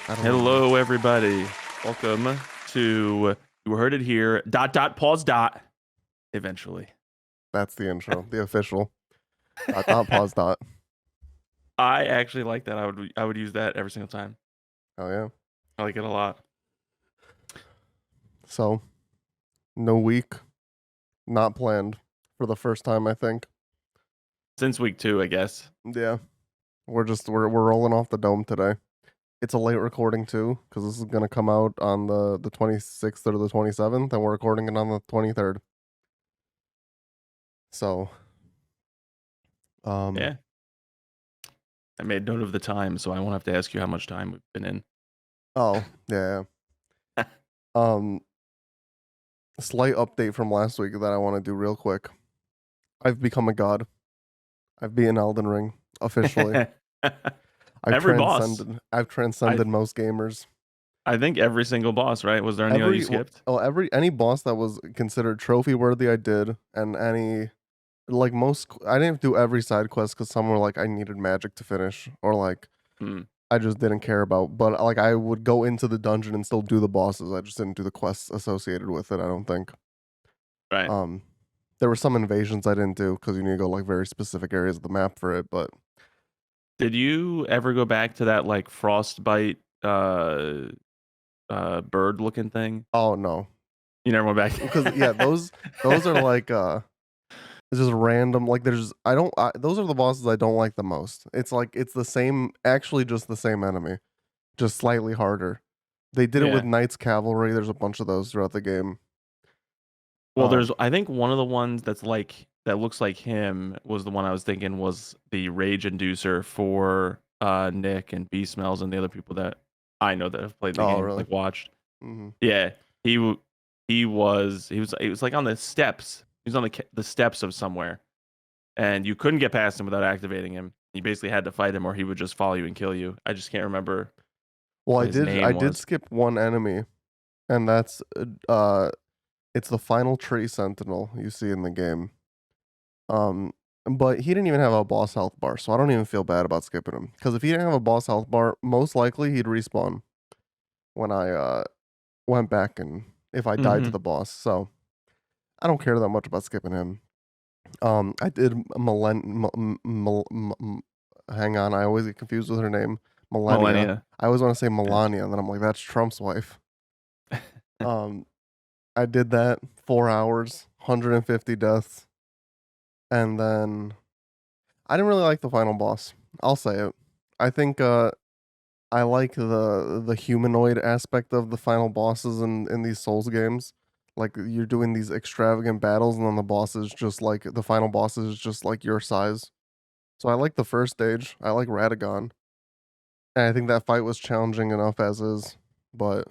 Hello, everybody. Welcome to You Heard It Here. ... Pause. ... Eventually. That's the intro, the official. ... Pause. I actually like that. I would use that every single time. Oh yeah. I like it a lot. So, no week, not planned for the first time, I think. Since week 2, I guess. Yeah. We're rolling off the dome today. It's a late recording too, because this is gonna come out on the 26th or the 27th, and we're recording it on the 23rd. So, yeah. I made note of the time, so I won't have to ask you how much time we've been in. Oh, yeah. Slight update from last week that I want to do real quick. I've become a god. I've beaten Elden Ring officially. I've transcended most gamers. I think every single boss, right? Was there any you skipped? Any boss that was considered trophy worthy, I did, and any most. I didn't do every side quest because some were like I needed magic to finish, or like I just didn't care about. But like I would go into the dungeon and still do the bosses. I just didn't do the quests associated with it. I don't think. Right. There were some invasions I didn't do because you need to go like very specific areas of the map for it. But did you ever go back to that like frostbite bird looking thing? Oh no, you never went back because those are like it's just random. Like those are the bosses I don't like the most. It's like it's the same, actually just the same enemy, just slightly harder. They did it with Knights Cavalry. There's a bunch of those throughout the game. Well, there's I think one of the ones that looks like him was the one I was thinking was the rage inducer for Nick and B Smells and the other people that I know that have played the game, really? like watched. Mm-hmm. Yeah, he was like on the steps. He was on the steps of somewhere, and you couldn't get past him without activating him. You basically had to fight him, or he would just follow you and kill you. I just can't remember. Well, I did skip one enemy, and that's it's the final tree sentinel you see in the game. But he didn't even have a boss health bar, so I don't even feel bad about skipping him. Because if he didn't have a boss health bar, most likely he'd respawn when I went back and if I died to the boss. So I don't care that much about skipping him. I did hang on, I always get confused with her name. Melania. I always want to say Melania, and then I'm like, that's Trump's wife. I did that 4 hours, 150 deaths. And then I didn't really like the final boss. I'll say it. I think I like the humanoid aspect of the final bosses in these Souls games. Like you're doing these extravagant battles and then the boss is just like the final boss is just like your size. So I like the first stage. I like Radagon. And I think that fight was challenging enough as is, but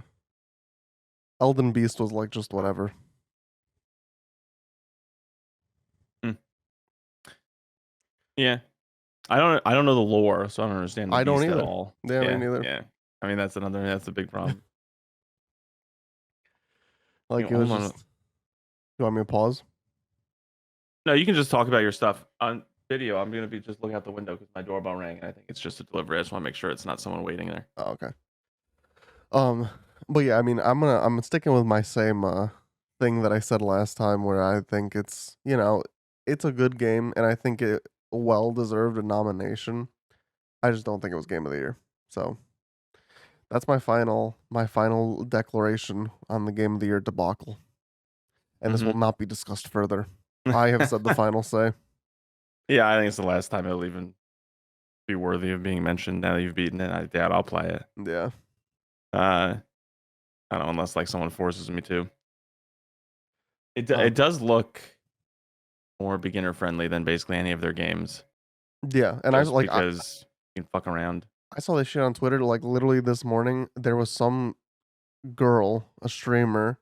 Elden Beast was like just whatever. Yeah. I don't know the lore, so I don't understand the Beast at all. Yeah, me neither. Yeah. I mean that's a big problem. Like it was just... You want me to pause? No, you can just talk about your stuff. On video, I'm gonna be just looking out the window because my doorbell rang and I think it's just a delivery. I just want to make sure it's not someone waiting there. Oh, okay. But yeah, I mean I'm sticking with my same thing that I said last time where I think it's, it's a good game and I think it well deserved a nomination. I just don't think it was game of the year. So that's my final declaration on the game of the year debacle. And this will not be discussed further. I have said the final say. Yeah, I think it's the last time it'll even be worthy of being mentioned. Now that you've beaten it, I doubt I'll play it. Yeah. I don't know, unless like someone forces me to. It does look more beginner friendly than basically any of their games. Yeah, and because you can fuck around. I saw this shit on Twitter like literally this morning. There was some girl, a streamer,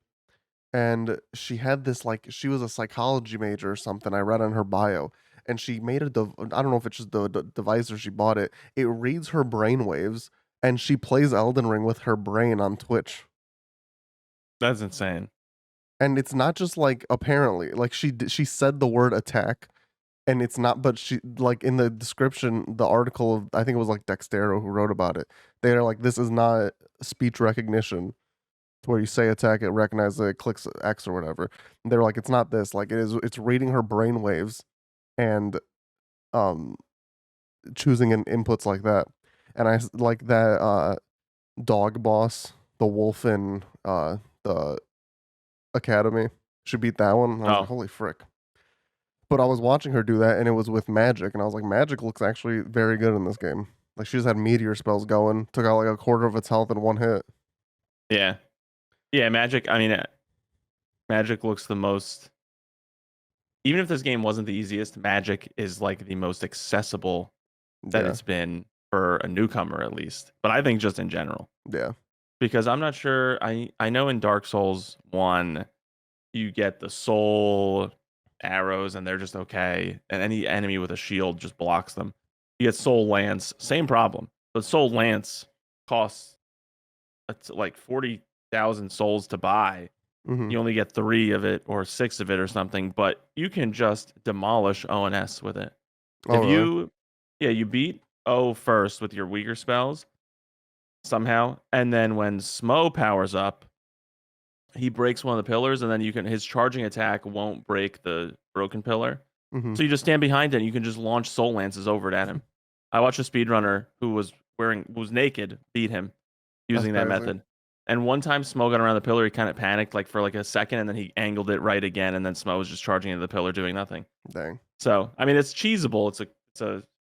and she had this like she was a psychology major or something. I read on her bio, and she made I don't know if it's just the device or she bought it. It reads her brain waves, and she plays Elden Ring with her brain on Twitch. That's insane. And it's not just like apparently like she said the word attack, and it's not, but she, like, in the description, the article of, I think it was like Dextero who wrote about it, they're like, this is not speech recognition where you say attack, it recognizes it, clicks X or whatever. And they're like, it's not this, like, it's reading her brain waves and um choosing in inputs like that. And like that dog boss, the wolf in the academy, she beat that one, and I was like, Oh, holy frick. But I was watching her do that, and it was with magic, and I was like, magic looks actually very good in this game. Like, she just had meteor spells going, took out like a quarter of its health in one hit. yeah. Yeah, Magic, I mean, Magic looks the most, even if this game wasn't the easiest, Magic is like the most accessible that Yeah, it's been for a newcomer at least. But I think just in general. yeah. Because I'm not sure, I know in Dark Souls 1 you get the soul arrows and they're just okay, and any enemy with a shield just blocks them. You get soul lance, same problem. But soul lance costs like 40,000 souls to buy. Mm-hmm. You only get 3 of it or 6 of it or something, but you can just demolish ONS with it. Oh, If really? you, yeah, you beat O first with your weaker spells somehow, and then when Smo powers up, he breaks one of the pillars, and then you can, his charging attack won't break the broken pillar. Mm-hmm. So you just stand behind it and you can just launch soul lances over it at him. I watched a speedrunner who was naked beat him That's using that crazy. method. And one time Smo got around the pillar, he kind of panicked like for like a second, and then he angled it right again, and then Smo was just charging into the pillar doing nothing. Dang. So I mean, it's cheesable.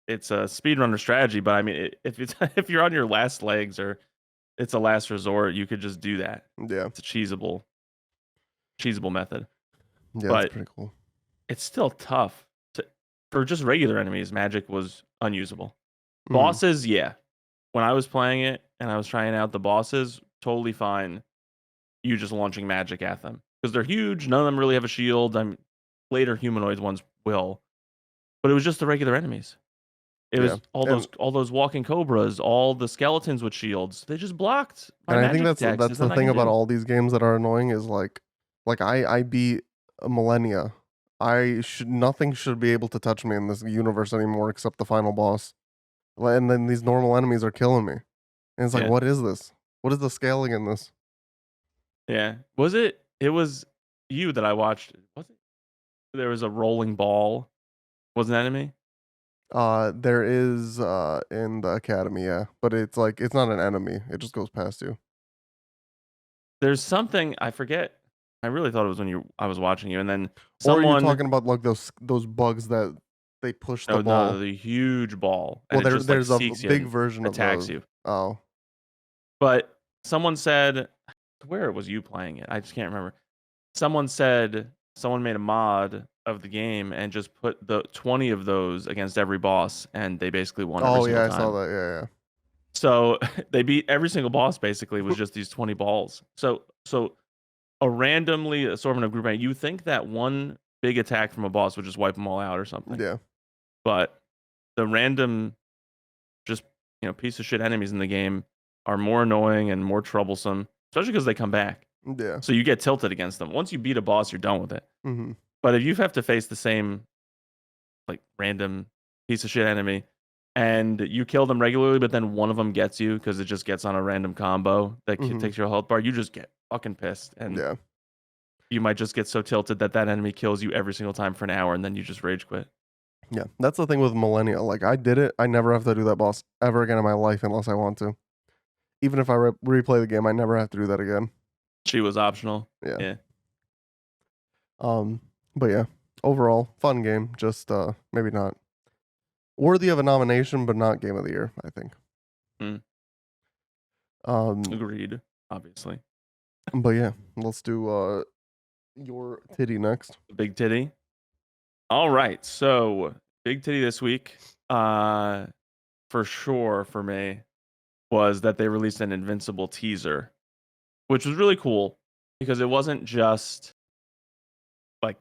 It's a speedrunner strategy, but I mean, if it's if you're on your last legs or it's a last resort, you could just do that. Yeah. It's a cheesable method, Yeah, that's but pretty cool. it's still tough to, for just regular enemies. Magic was unusable. Mm-hmm. Bosses, yeah. When I was playing it and I was trying out the bosses, totally fine. You just launching magic at them because they're huge. None of them really have a shield. Later humanoid ones will, but it was just the regular enemies. It Yeah. was all And those walking cobras, all the skeletons with shields. They just blocked my and I think magic that's attacks. that's There's the nothing I thing can about do. all these games that are annoying is like I beat Millennia. I should nothing should be able to touch me in this universe anymore except the final boss. And then these normal enemies are killing me. And it's like, Yeah, what is this? What is the scaling in this? yeah. Was it? It was you that I watched. Was it? There was a rolling ball. Was an enemy. There is in the academy, yeah, but it's like it's not an enemy. It just goes past you. There's something I forget. I really thought it was when I was watching you, and then Or are you someone. talking about like those bugs that they push the No, no, ball? the huge ball, Well, and it just like there's a seeks you big and version of attacks those. you. Oh, But someone said, where was you playing it? I just can't remember. Someone said someone made a mod of the game and just put the 20 of those against every boss, and they basically won every oh single yeah, I saw time. that. Yeah, So they beat every single boss basically with just these 20 balls. So a randomly assortment of group, you think that one big attack from a boss would just wipe them all out or yeah, something, yeah, but the random just piece of shit enemies in the game are more annoying and more troublesome, especially because they come back. yeah. So you get tilted against them. Once you beat a boss, you're done with it. Mm-hmm. But if you have to face the same like random piece of shit enemy and you kill them regularly, but then one of them gets you because it just gets on a random combo that Mm-hmm. takes your health bar, you just get fucking pissed, and Yeah, you might just get so tilted that that enemy kills you every single time for an hour, and then you just rage quit. yeah. That's the thing with Millennia. Like I did it. I never have to do that boss ever again in my life unless I want to. Even if I replay the game, I never have to do that again. She was optional. Yeah. Yeah. Um. But yeah, overall, fun game. Just maybe not worthy of a nomination, but not game of the year. I think. Mm, Um. agreed. Obviously. But yeah, let's do your titty next. Big Titty. All right. So Big Titty this week, for sure for me, was that they released an Invincible teaser, which was really cool because it wasn't just like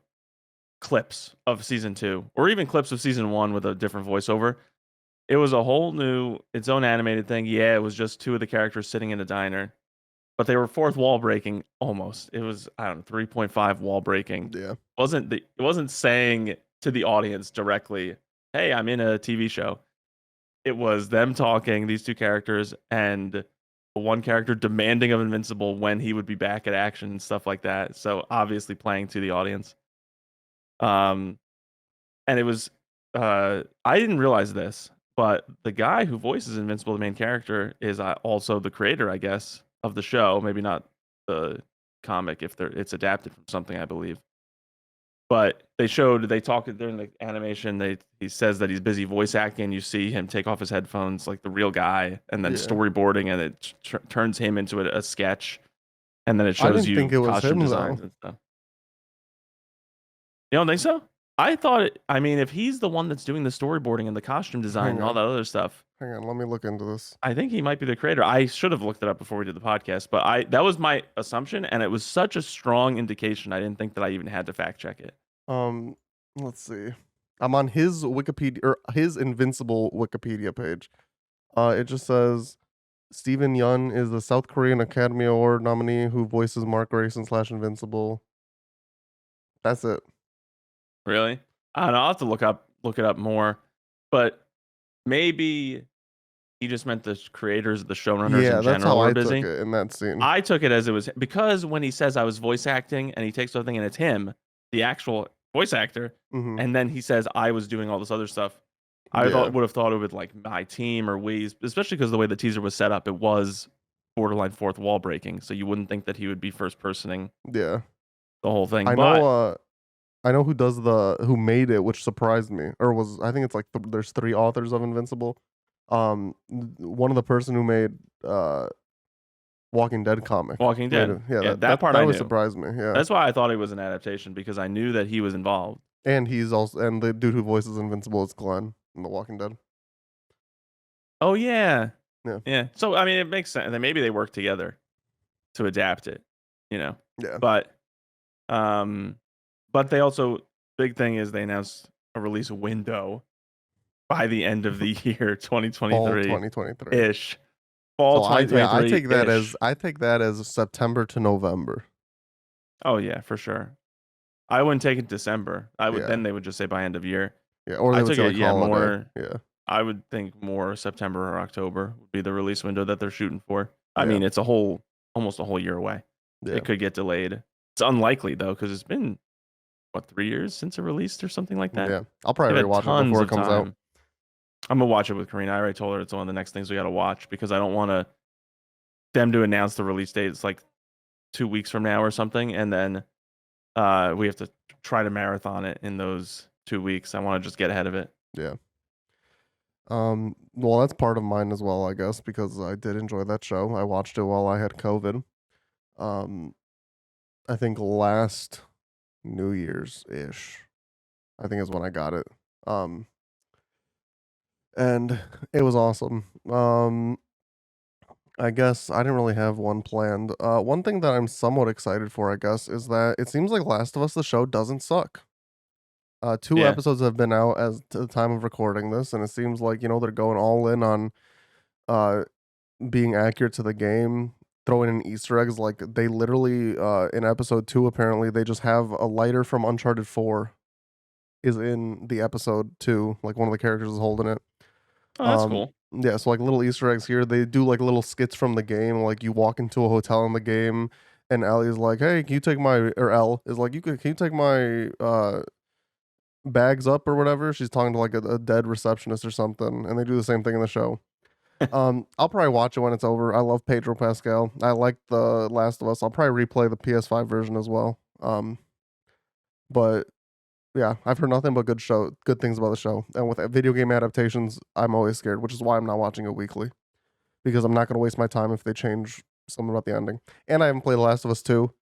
clips of season 2 or even clips of season 1 with a different voiceover. It was a whole new, its own animated thing. Yeah, it was just 2 of the characters sitting in a diner, but they were fourth wall breaking almost. It was, I don't know, 3.5 wall breaking. Yeah. It wasn't saying to the audience directly, "Hey, I'm in a TV show." It was them talking, these two characters, and one character demanding of Invincible when he would be back at action and stuff like that. So obviously playing to the audience. Um, and it was I didn't realize this, but the guy who voices Invincible, the main character, is also the creator, I guess, of the show. Maybe not the comic if it's adapted from something, I believe. But they talk during the animation. He says that he's busy voice acting. You see him take off his headphones like the real guy, and then Yeah. storyboarding, and it turns him into a sketch, and then it I shows didn't think you it was costume him designs though. and stuff. You don't think so? I thought it. I mean, if he's the one that's doing the storyboarding and the costume design Hang and all on. that other stuff, Hang on, let me look into this. I think he might be the creator. I should have looked it up before we did the podcast, but that was my assumption, and it was such a strong indication. I didn't think that I even had to fact check it. Let's see. I'm on his Wikipedia or his Invincible Wikipedia page. It just says Steven Yeun is the South Korean Academy Award nominee who voices Mark Grayson / Invincible. That's it. Really? I don't know. I'll have to look it up more. But maybe he just meant the creators, the showrunners Yeah, in that's how general were I took busy. it in that scene. I took it as it was because when he says I was voice acting and he takes something and it's him, the actual voice actor, Mhm. and then he says I was doing all this other stuff. I Yeah. would have thought it would like my team or we, especially because the way the teaser was set up, it was borderline fourth wall breaking. So you wouldn't think that he would be first personing Yeah. the whole thing. I But know I know who made it, which surprised me. Or was I think it's like there's 3 authors of Invincible. One of the person who made Walking Dead comic Walking made Dead, it. Yeah, yeah, that part that I really knew. surprised me. Yeah. That's why I thought it was an adaptation because I knew that he was involved. And he's also the dude who voices Invincible is Glenn in The Walking Dead. Oh yeah, Yeah. yeah. So I mean, it makes sense. Then maybe they work together to adapt it, you know. Yeah. But um, but they also big thing is they announced a release window by the end of the year, Fall 2023 2023. ish. Fall So I 2023 take that ish. as September to November. Oh yeah, for sure. I wouldn't take it December. I would Yeah. then they would just say by end of year. Yeah, or they I would took say it, like yeah, holiday. more. Yeah. I would think more September or October would be the release window that they're shooting for. I Yeah. mean, it's almost a whole year away. Yeah. It could get delayed. It's unlikely though, because it's been what 3 years since it released or something like that. Yeah. I'll probably They've had rewatch it tons before it of comes out. time. I'm gonna watch it with Karina. I already told her it's one of the next things we got to watch because I don't want them to announce the release date. It's like 2 weeks from now or something, and then we have to try to marathon it in those 2 weeks. I want to just get ahead of it. Yeah. Well, that's part of mine as well, I guess, because I did enjoy that show. I watched it while I had COVID. Um, I think last New Year's ish, I think is when I got it. And it was awesome. I guess I didn't really have one planned. One thing that I'm somewhat excited for, I guess, is that it seems like Last of Us the show doesn't suck. 2 Yeah. episodes have been out as to the time of recording this, and it seems like they're going all in on uh being accurate to the game, throwing in Easter eggs. Like they literally in episode 2, apparently they just have a lighter from Uncharted 4 is in the episode 2. Like one of the characters is holding it. Oh, that's cool. Yeah, so like little Easter eggs here. They do like little skits from the game. Like you walk into a hotel in the game, and Ellie's like, "Hey, can you take my?" Or Elle is like, can you take my bags up or whatever?" She's talking to like a dead receptionist or something, and they do the same thing in the show. I'll probably watch it when it's over. I love Pedro Pascal. I like The Last of Us. I'll probably replay the PS5 version as well. But yeah, I've heard nothing but good things about the show. And with video game adaptations, I'm always scared, which is why I'm not watching it weekly because I'm not going to waste my time if they change something about the ending. And I haven't played The Last of Us 2.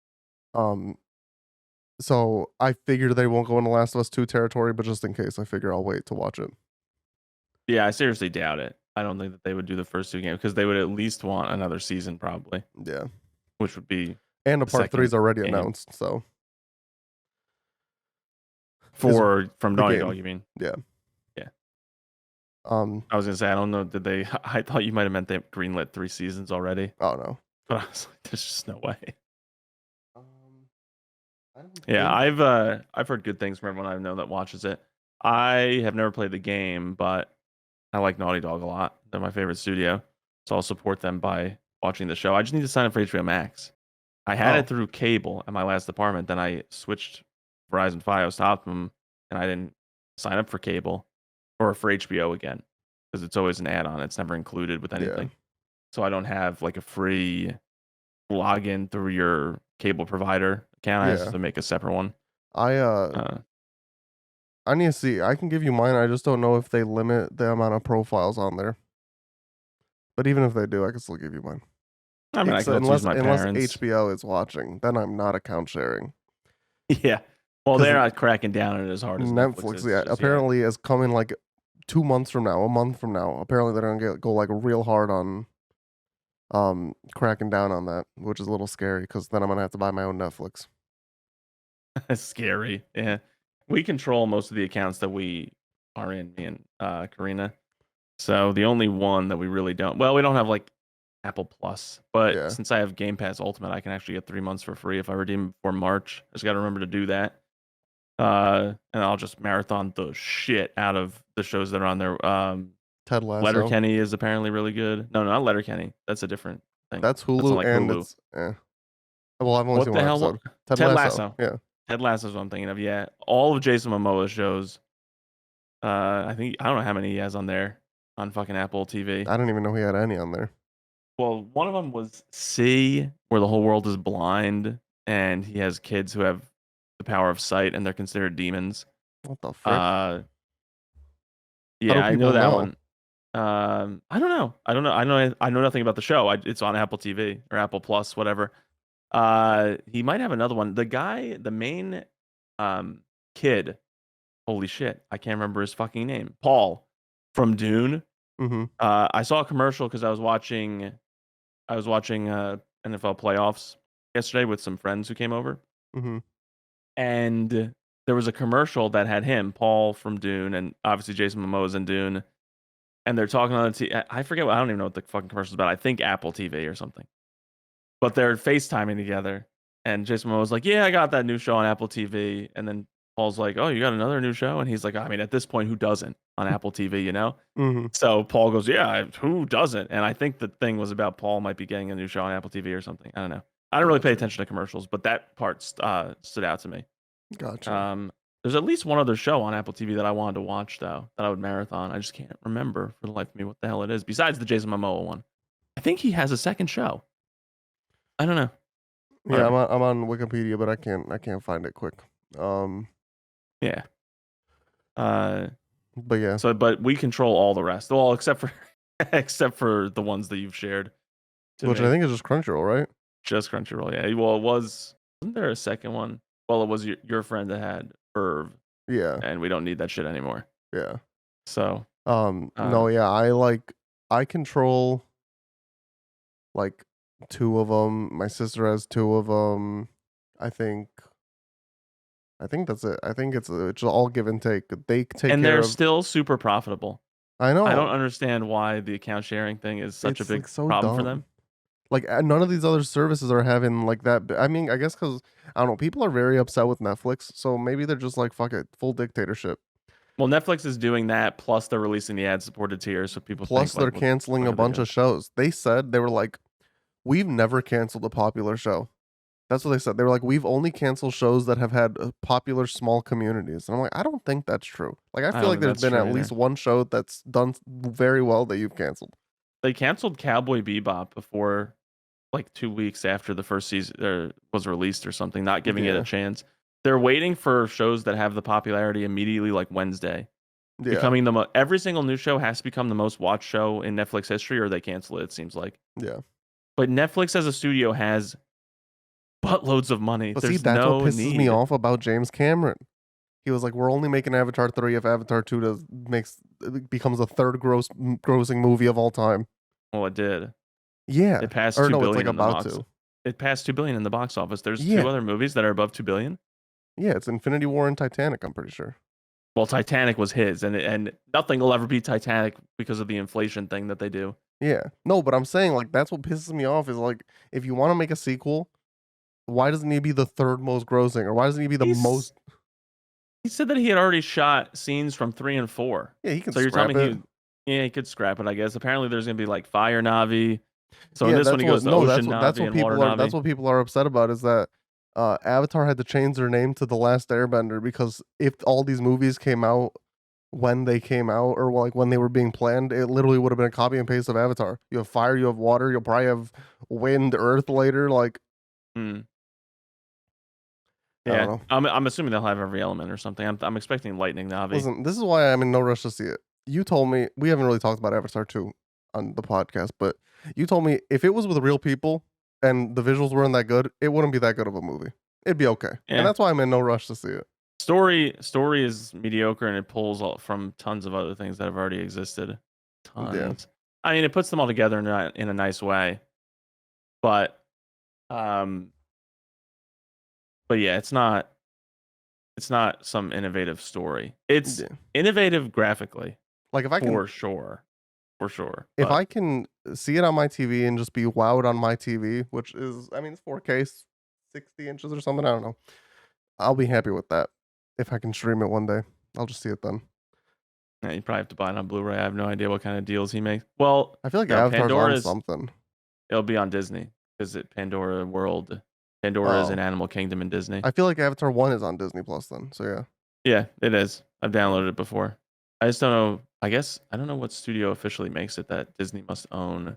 So I figured they won't go into Last of Us 2 territory, but just in case, I figure I'll wait to watch it. Yeah, I seriously doubt it. I don't think that they would do the first 2 games because they would at least want another season probably, Yeah. which would be And a the part 3 is second already game. announced, so From the Naughty game. Dog, you mean? Yeah. Yeah. I was gonna say I don't know. Did they? I thought you might have meant they greenlit 3 seasons already, Oh no. but I was like, there's just no way. I don't Yeah, think. I've heard good things from everyone I know that watches it. I have never played the game, but I like Naughty Dog a lot. They're my favorite studio, so I'll support them by watching the show. I just need to sign up for HBO Max. I had it Oh, through cable at my last apartment, then I switched Verizon Fios to Optimum, and I didn't sign up for cable or for HBO again because it's always an add-on. It's never included with yeah, anything, so I don't have like a free login through your cable provider account. I have yeah. to make a separate one. I Uh, I need to see. I can give you mine. I just don't know if they limit the amount of profiles on there. But even if they do, I can still give you mine. I mean, I could Except also use unless my unless parents. HBO is watching, then I'm not account sharing. Yeah. Well, Because they're not cracking down on it as hard as Netflix Netflix, is yeah, just yet. apparently is coming like 2 months from now, a month from now. Apparently they're gonna go like real hard on cracking down on that, which is a little scary because then I'm gonna have to buy my own Netflix. It's scary. Yeah. We control most of the accounts that we are in, me and Karina. So the only one that we really don't, well, we don't have like Apple Plus, but Yeah. since I have Game Pass Ultimate, I can actually get 3 months for free if I redeem before March. I just got to remember to do that. And I'll just marathon the shit out of the shows that are on there. Ted Lasso. Letterkenny is apparently really good. No, not Letterkenny. That's a different thing. That's That's on Hulu like and Hulu. it's Well, I've only What seen the one hell? episode. Ted Ted Lasso. Lasso. Yeah. Ted Lasso is what I'm thinking of. Yeah, all of Jason Momoa's shows. I don't know how many he has on there on fucking Apple TV. I didn't even know he had any on there. Well, one of them was See, where the whole world is blind, and he has kids who have the power of sight, and they're considered demons. What the frick? Uh, How do yeah, I know people that know? one. I don't know. I don't know. I know nothing about the show. It's on Apple TV or Apple Plus, whatever. He might have another one. The guy, the main um kid. Holy shit, I can't remember his fucking name. Paul from Dune. Mm-hmm. I saw a commercial because I was watching NFL playoffs yesterday with some friends who came over, Mm-hmm. and there was a commercial that had him, Paul from Dune, and obviously Jason Momoa's in Dune, and they're talking on the I forget. I don't even know what the fucking commercial's about. I think Apple TV or something. But they're FaceTiming together, and Jason Momoa's like, "Yeah, I got that new show on Apple TV," and then Paul's like, "Oh, you got another new show?" And he's like, "I mean, at this point, who doesn't on Apple TV, you know?" Mm-hmm. So Paul goes, "Yeah, who doesn't?" And I think the thing was about Paul might be getting a new show on Apple TV or something. I don't know. I don't really pay Gotcha. attention to commercials, but that part stood out to me. Gotcha. Um, there's at least one other show on Apple TV that I wanted to watch though, that I would marathon. I just can't remember for the life of me what the hell it is. Besides the Jason Momoa one, I think he has a second show. I don't know. Yeah, Whatever. I'm on Wikipedia, but I can't find it quick. Um, Yeah. Uh, but yeah, but we control all the rest. Well, except for except for the ones that you've shared to which I me. think is just Crunchyroll, right? Just Crunchyroll. Yeah. Well, wasn't there a second one? Well, it was your friend that had Verve, Yeah, and we don't need that shit anymore. yeah. So, No, yeah, I control like two of them. My sister has two of them. I think I think that's it. I think it's all give and take. They take and care they're of. still super profitable. I I don't know. understand why the account sharing thing is such a It's big like so problem for dumb. them. Like none of these other services are having like that. I mean, I guess because I don't know. People are very upset with Netflix, so maybe they're just like fuck it, full dictatorship. Well, Netflix is doing that, plus they're releasing the ad-supported tier, so people Plus, think they're like, what the canceling fuck a are they bunch doing? of shows. They said they were like, we've never canceled a popular show. That's what they said. They were like, we've only canceled shows that have had popular small communities. And I'm like, I don't think that's true. Like, I I feel don't like think there's that's been true at least either. one show that's done very well that you've canceled. They canceled Cowboy Bebop before like 2 weeks after the first season was released or something, not giving it a Yeah. chance. They're waiting for shows that have the popularity immediately, like Wednesday, Yeah. becoming every single new show has to become the most watched show in Netflix history, or they cancel it. It seems like, Yeah. but Netflix as a studio has buttloads of money. But see, There's that's what no pisses me need. off about James Cameron. He was like, we're only making Avatar 3 if Avatar 2 becomes the third grossing movie of all time. Well, it did. Yeah. It passed Or two no, it's like billion in the about box. to. It passed 2 billion in the box office. There's two Yeah. other movies that are above 2 billion. Yeah, it's Infinity War and Titanic, I'm pretty sure. Well, Titanic was his, and nothing will ever beat Titanic because of the inflation thing that they do. Yeah. No, but I'm saying like that's what pisses me off is like if you want to make a sequel, why doesn't he be the third most grossing, or why doesn't he be the He's most? he said that he had already shot scenes from 3 and 4. Yeah, he can So you're telling scrap me it. he could scrap it, I guess. Apparently there's gonna be like fire Navi. So in Yeah, this one that's he what goes to no, ocean Navi and water that's Navi. what people are upset about is that Avatar had to change their name to The Last Airbender because if all these movies came out when they came out or like when they were being planned, it literally would have been a copy and paste of Avatar. You have fire, you have water, you'll probably have wind, earth later. Like Hmm. I don't Yeah. know. I'm assuming they'll have every element or something. I'm expecting lightning Navi. Listen, this is why I'm in no rush to see it. You told me we haven't really talked about Avatar 2 on the podcast, but you told me if it was with real people and the visuals weren't that good, it wouldn't be that good of a movie. It'd be okay. And Yeah. that's why I'm in no rush to see it. Story is mediocre and it pulls from tons of other things that have already existed. Yeah. Tons. I mean, it puts them all together in a nice way. But um but yeah, it's not some innovative story. It's Yeah. innovative graphically Like for sure. For sure. if But I can see it on my TV and just be wowed on my TV, which is I mean it's 4K 60 inches or something, I don't know. I'll be happy with that. If I can stream it one day, I'll just see it then. yeah, you probably have to buy it on Blu-ray. I have no idea what kind of deals he makes. Well, I feel like no, Avatar's on something. it'll be on Disney because Pandora World. Pandora is an Oh. animal kingdom in Disney. I feel like Avatar 1 is on Disney Plus then. So yeah. Yeah, it is. I've Yeah. downloaded it before. I just don't know. I guess I don't know what studio officially makes it that Disney must own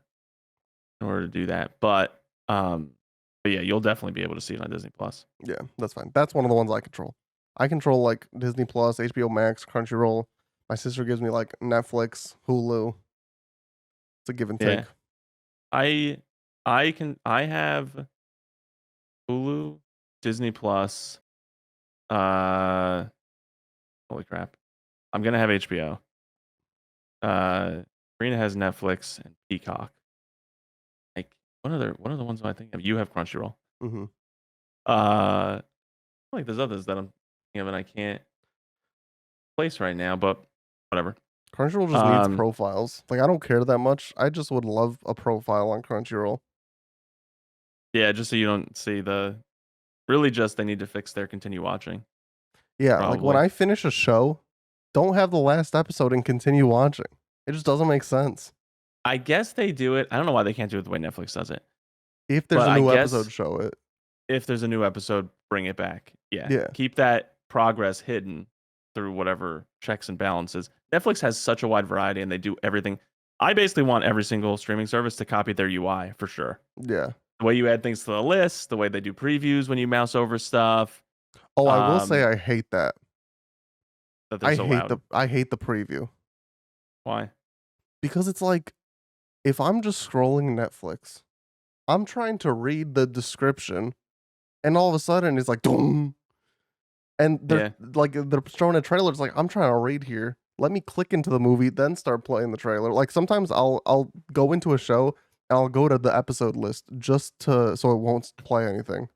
in order to do that. But yeah, you'll definitely be able to see it on Disney Plus. Yeah, that's fine. That's one of the ones I control. I control like Disney Plus, HBO Max, Crunchyroll. My sister gives me like Netflix, Hulu. It's a give and take. Yeah, I I have Hulu, Disney Plus. Uh, Holy crap! I'm gonna have HBO. Karina has Netflix and Peacock. Like what are the ones I think of? You have Crunchyroll. Hmm. Uh, like there's others that I'm thinking of and I can't place right now, but whatever. Crunchyroll just needs Um, profiles. Like I don't care that much. I just would love a profile on Crunchyroll. yeah, just so you don't see the really just they need to fix their continue watching, Yeah, like when probably. I finish a show, don't have the last episode and continue watching. It just doesn't make sense. I guess they do it. I don't know why they can't do it the way Netflix does it, If there's but a I new episode, guess show it. if there's a new episode, bring it back. Yeah, Yeah. keep that progress hidden through whatever checks and balances. Netflix has such a wide variety, and they do everything. I basically want every single streaming service to copy their UI for sure. Yeah. The way you add things to the list, the way they do previews when you mouse over stuff, Oh, I will say um, I hate that. that they're so loud. I hate the preview Why? because it's like if I'm just scrolling Netflix, I'm trying to read the description and all of a sudden it's like Doom, and Yeah. they're showing a trailer. It's like I'm trying to read here. Let me click into the movie, then start playing the trailer. Like sometimes I'll go into a show and I'll go to the episode list just to so it won't play anything.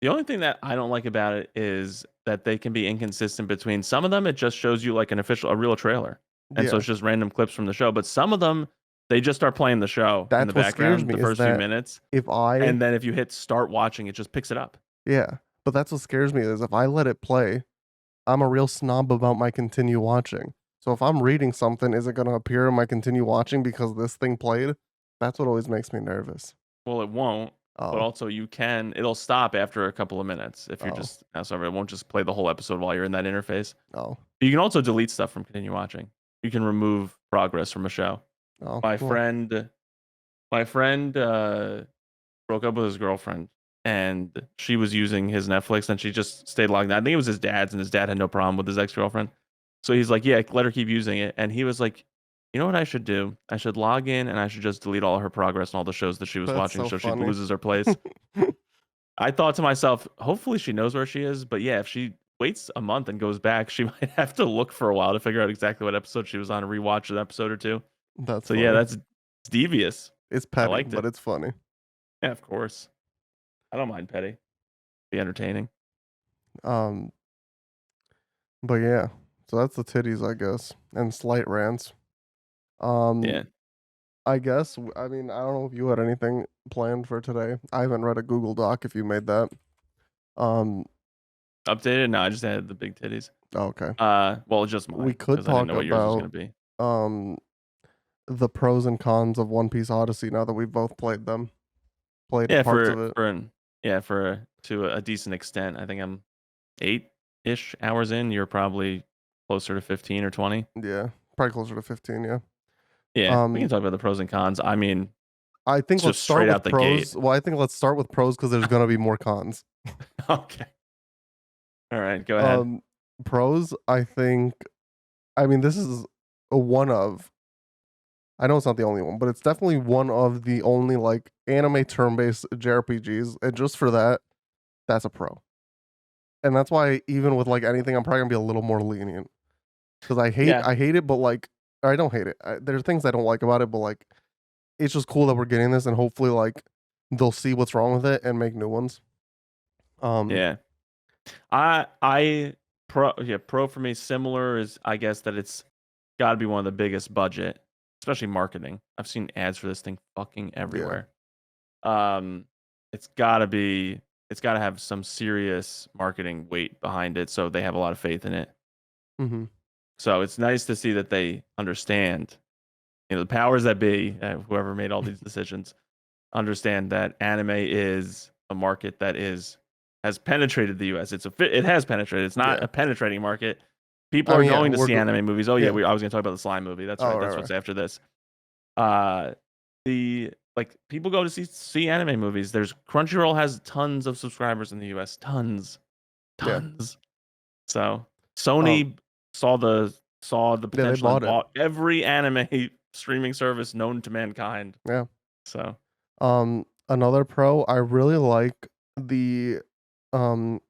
The only thing that I don't like about it is that they can be inconsistent between some of them, it just shows you like a real trailer. And so Yeah, it's just random clips from the show. But some of them, they just start playing the show in the that's what scares background me the is first few that minutes. if I And then if you hit start watching, it just picks it up. yeah, but that's what scares me is if I let it play, I'm a real snob about my continue watching. So if I'm reading something, is it going to appear in my continue watching because this thing played? That's what always makes me nervous. Well, it won't. But Oh, also it'll stop after a couple of minutes if you're oh, just so it won't just play the whole episode while you're in that interface. oh, You can also delete stuff from continue watching. You can remove progress from a show. oh. My Well, friend broke up with his girlfriend and she was using his Netflix and she just stayed logged in. I think it was his dad's and his dad had no problem with his ex-girlfriend. So he's like, yeah, let her keep using it. And he was like, you know what I should do? I should log in and I should just delete all her progress and all the shows that she was that's watching so so she funny. loses her place. I thought to myself, hopefully she knows where she is. But yeah, if she waits a month and goes back, she might have to look for a while to figure out exactly what episode she was on and rewatch an episode or two. That's So yeah, funny. that's devious. It's I petty, liked but it. it's funny. Yeah, of course. I don't mind petty. Be entertaining. Um, but yeah, so that's the titties, I guess, and slight rants. Um, Yeah. I guess. I mean, I don't know if you had anything planned for today. I haven't read a Google Doc if you made that. Um. Updated? No, I just added the big titties. Okay. Well, just We mine could because I didn't talk know what yours was about gonna be. um the pros and cons of One Piece Odyssey now that we've both played them. Played Yeah, parts of it. to a decent extent. I think I'm 8-ish hours in. You're probably closer to 15 or 20. Yeah. Probably closer to 15, yeah. Yeah, we can Um talk about the pros and cons. I mean, I think let's just start straight out with the gate. pros. Well, I think let's start with pros because there's gonna be more cons. Okay. All right, go ahead. Pros, I think I mean this is one of I know it's not the only one, but it's definitely one of the only like anime turn-based JRPGs, and just for that, that's a pro. And that's why even with like anything, I'm probably gonna be a little more lenient because Yeah, I hate it, but like or I don't hate it. There are things I don't like about it, but like it's just cool that we're getting this, and hopefully like they'll see what's wrong with it and make new ones. Um, yeah. Pro for me similar is I guess that it's got to be one of the biggest budget, especially marketing. I've seen ads for this thing fucking yeah. everywhere. Um, it's got to be it's got to have some serious marketing weight behind it, so they have a lot of faith in it. Mm-hmm. So it's nice to see that they understand, the powers that be, whoever made all these decisions, understand that anime is a market that has penetrated the U.S. It has penetrated. It's not Yeah. a penetrating market. People I are mean, yeah, going to see anime movies. Oh yeah, yeah. I was going to talk about the slime movie. That's Oh, right. right, That's right. what's after this. Uh, the like people go to see anime movies. There's Crunchyroll has tons of subscribers in the U.S. Tons, Yeah. tons. So Um, Sony saw the yeah, they potential and bought it. bought every anime streaming service known to mankind. Yeah. So Another pro, I really like the um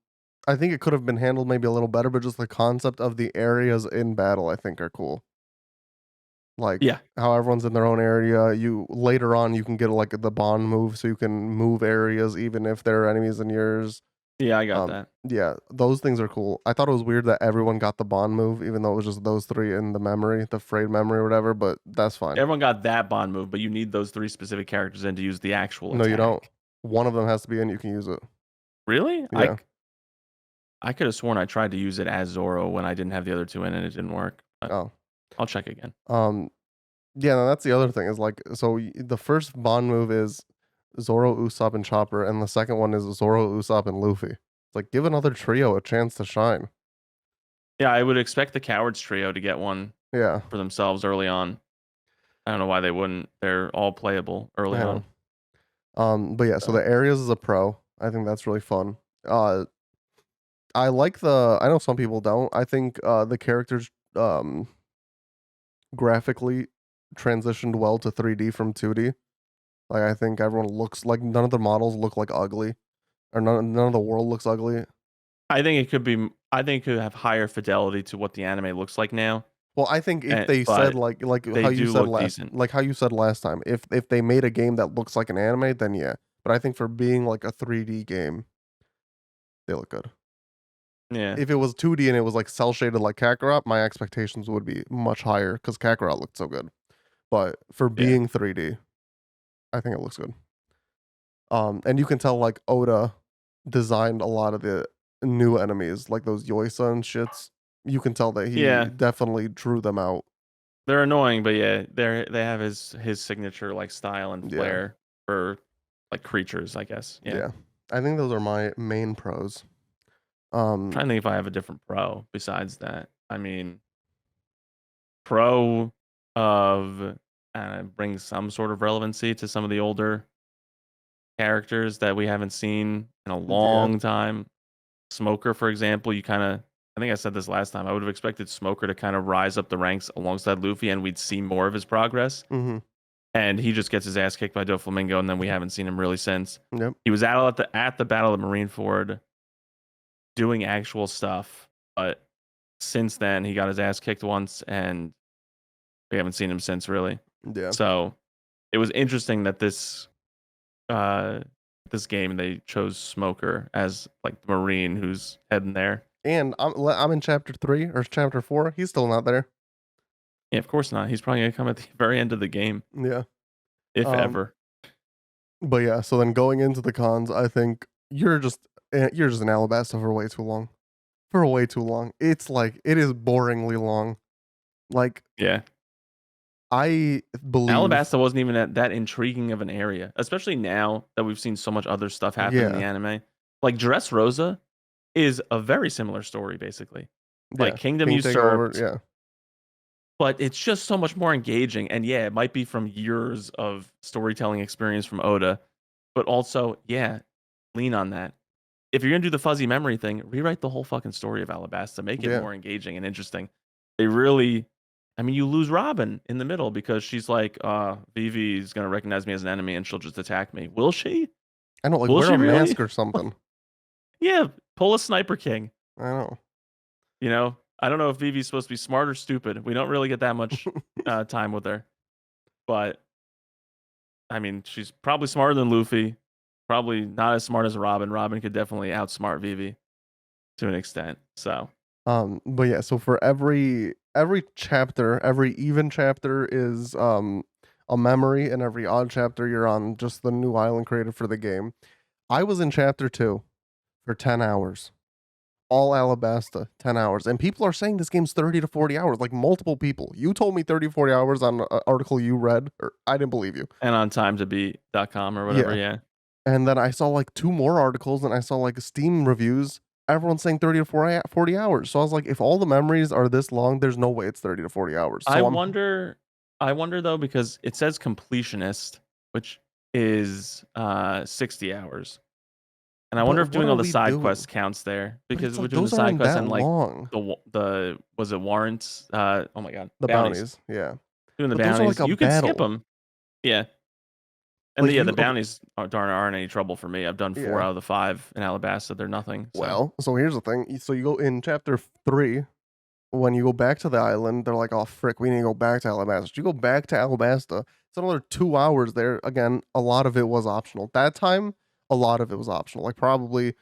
I think it could have been handled maybe a little better, but just the concept of the areas in battle I think are cool. Like yeah, how everyone's in their own area. You later on you can get like the bond move so you can move areas even if there are enemies in yours. yeah, I got that. Yeah, those things are cool. I thought it was weird that everyone got the bond move, even though it was just those three in the memory, the frayed memory or whatever, but that's fine. Everyone got that bond move, but you need those three specific characters in to use the actual No, you don't. attack. One of them has to be in, you can use it. Really? Yeah. I could have sworn I tried to use it as Zoro when I didn't have the other two in and it didn't work. But Oh. I'll check again. Yeah, no, that's the other thing is like so the first bond move is Zoro, Usopp, and Chopper, and the second one is Zoro, Usopp, and Luffy. It's like give another trio a chance to shine. Yeah, I would expect the Cowards trio to get one Yeah, for themselves early on. I don't know why they wouldn't. They're all playable I early know. on. But yeah, so So the areas is a pro. I think that's really fun. Uh, I like the. I know some people don't. I think the characters graphically transitioned well to 3D from 2D. Like I think everyone looks like none of the models look like ugly, or none of the world looks ugly. I think it could have higher fidelity to what the anime looks like now. Well, I think if they said But like they how you do said look last decent. like how you said last time, if they made a game that looks like an anime, then yeah. But I think for being like a 3D game, they look good. Yeah. If it was 2D and it was like cell shaded like Kakarot, my expectations would be much higher because Kakarot looked so good. But for Yeah. being 3D, I think it looks good. And you can tell like Oda designed a lot of the new enemies, like those Yoisa and shits. You can tell that he Yeah. definitely drew them out. They're annoying, but yeah, they have his signature like style and Yeah. flair for like creatures, I guess. Yeah. Yeah. I think those are my main pros. Trying to think if I have a different pro besides that. I mean, pro of brings some sort of relevancy to some of the older characters that we haven't seen in a Yeah. long time. Smoker, for example, I think I said this last time. I would have expected Smoker to kind of rise up the ranks alongside Luffy, and we'd see more of his progress. Mm-hmm. And he just gets his ass kicked by Doflamingo, and then we haven't seen him really since. Yep. He was at the Battle of Marineford doing actual stuff, but since then he got his ass kicked once, and we haven't seen him since really. Yeah. So it was interesting that uh this game they chose Smoker as like the Marine who's heading there. And I'm in chapter 3 or chapter 4. He's still not there. Yeah, of course not. He's probably gonna come at the very end of the game. Yeah. if Um, ever. but yeah, so then going into the cons, I think you're just an Alabasta for way too long. For way too long. It's like it is boringly long. Like Yeah. I believe Alabasta wasn't even that intriguing of an area, especially now that we've seen so much other stuff happen in the yeah, anime. Like Dressrosa is a very similar story, basically. Like yeah. Kingdom King take over, Usurped, yeah. but it's just so much more engaging. And yeah, it might be from years of storytelling experience from Oda, but also, yeah, lean on that. If you're gonna do the fuzzy memory thing, rewrite the whole fucking story of Alabasta, make it Yeah. more engaging and interesting. They really, I mean, you lose Robin in the middle because she's like, Vivi is gonna recognize me as an enemy and she'll just attack me. Will she? I know, like Will wear she a really? mask or something. Yeah, pull a Sniper King. I know. You know, I don't know if Vivi's supposed to be smart or stupid. We don't really get that much time with her, but I mean, she's probably smarter than Luffy. Probably not as smart as Robin. Robin could definitely outsmart Vivi to an extent. So But yeah, so for every chapter, every even chapter is a memory, and every odd chapter you're on just the new island created for the game. I was in chapter 2 for 10 hours. All Alabasta, 10 hours. And people are saying this game's 30 to 40 hours, like multiple people. You told me 30 40 hours on an article you read, or I didn't believe you. and on time2beat.com or whatever, Yeah. yeah. And then I saw like two more articles and I saw like Steam reviews. Everyone's saying 30 to 40 hours. So I was like, if all the memories are this long, there's no way it's 30 to 40 hours. I So I'm, wonder I wonder though because it says completionist, which is 60 hours. And I wonder but if what doing are all the we side doing? quests counts there But it's because we're like, doing the those side aren't quests that and like long. the was it warrants? Oh my god, The bounties. bounties. Yeah. Doing the But those are like bounties, a you could skip battle. them. Yeah, and Like yeah, you, the okay. bounties aren't any trouble for me. I've done 4 Yeah. out of the 5 in Alabasta. They're nothing. So Well, so here's the thing. So you go in chapter 3, when you go back to the island, they're like, "Oh frick, we need to go back to Alabasta." You go back to Alabasta. It's another 2 hours there. Again, a lot of it was optional. That time, a lot of it was optional. Like probably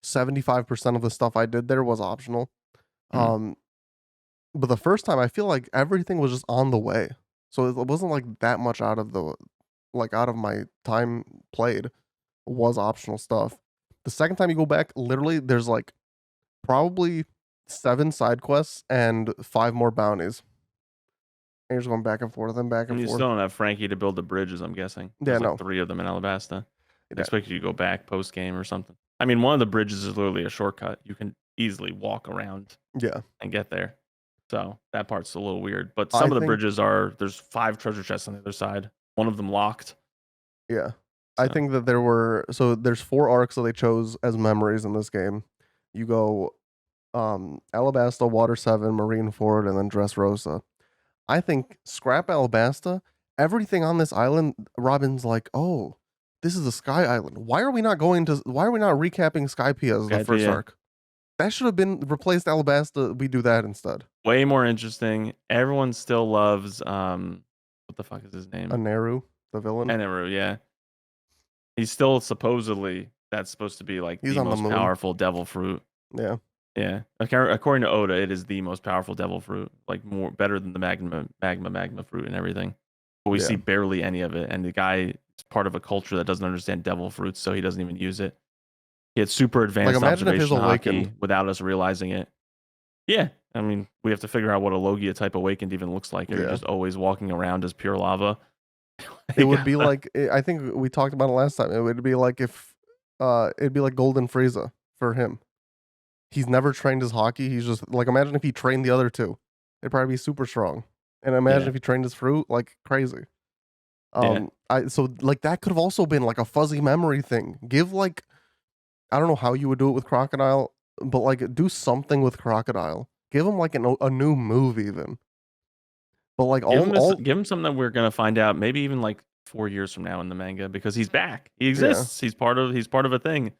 75% of the stuff I did there was optional. mm, Um, but the first time, I feel like everything was just on the way, so it wasn't like that much out of my time played was optional stuff. The second time you go back, literally, there's like probably 7 side quests and 5 more bounties. And you're just going back and forth and back and and you forth. still don't have Frankie to build the bridges. I'm guessing Yeah, there's like no. 3 of them in Alabasta. I Yeah, expect you to go back post game or something. I mean, one of the bridges is literally a shortcut. You can easily walk around yeah. and get there. So that part's a little weird. But I some of the think bridges are there's 5 treasure chests on the other side. One of them locked. yeah. I So think that there's 4 arcs that they chose as memories in this game. You go Alabasta, Water 7, Marineford, and then Dressrosa. I think scrap Alabasta, everything on this island, Robin's like, "Oh, this is a Sky Island. Why are we not recapping Skypiea as good the first idea. arc? That should have been replaced Alabasta. We do that instead." Way more interesting. Everyone still loves what the fuck is his name? Aneru, the villain, Eneru, yeah. He's still supposedly that's supposed to be like he's the on the most moon. powerful devil fruit. Yeah, Yeah. According to Oda, it is the most powerful devil fruit, like more better than the magma fruit and everything. But we yeah. see barely any of it, and the guy is part of a culture that doesn't understand devil fruits, so he doesn't even use it. He had super Like advanced imagine if his observation awakened. hockey without us realizing it. Yeah, I mean, we have to figure out what a Logia type awakened even looks like. Are you Yeah, just always walking around as pure lava? it Like, would be like I think we talked about it last time. It would be like if it'd be like Golden Frieza for him. He's never trained his hockey. He's just like imagine if he trained the other two. It'd probably be super strong. And imagine yeah, if he trained his fruit like crazy. yeah. I so like that could have also been like a fuzzy memory thing. Give like I don't know how you would do it with Crocodile, but like do something with Crocodile. Give him like a new move even. But like all Give him something that we're gonna find out maybe even like 4 years from now in the manga because he's back. He yeah. exists. He's part of a thing.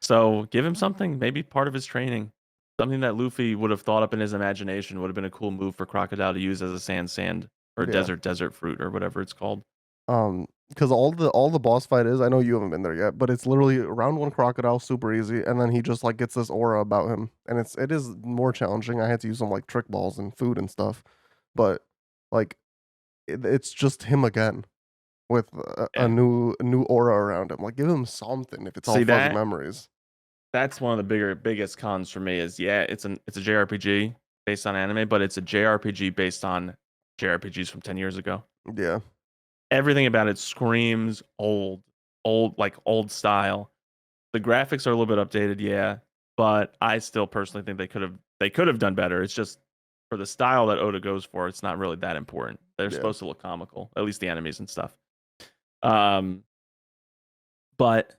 So give him something, maybe part of his training. Something that Luffy would have thought up in his imagination would have been a cool move for Crocodile to use as a sand or Yeah. desert fruit or whatever it's called. Because all the boss fight is, I know you haven't been there yet, but it's literally round 1 Crocodile, super easy, and then he just like gets this aura about him, and it is more challenging. I had to use some like trick balls and food and stuff, but like it's just him again. with a And new aura around him. Like, give him something if it's all see fuzzy that memories. that's one of the biggest cons for me is yeah, it's a JRPG based on anime, but it's a JRPG based on JRPGs from 10 years ago. Yeah, Everything about it screams old style. The graphics are a little bit updated, yeah, but I still personally think they could have done better. It's just for the style that Oda goes for, it's not really that important. They're yeah, supposed to look comical, at least the enemies and stuff. Um, but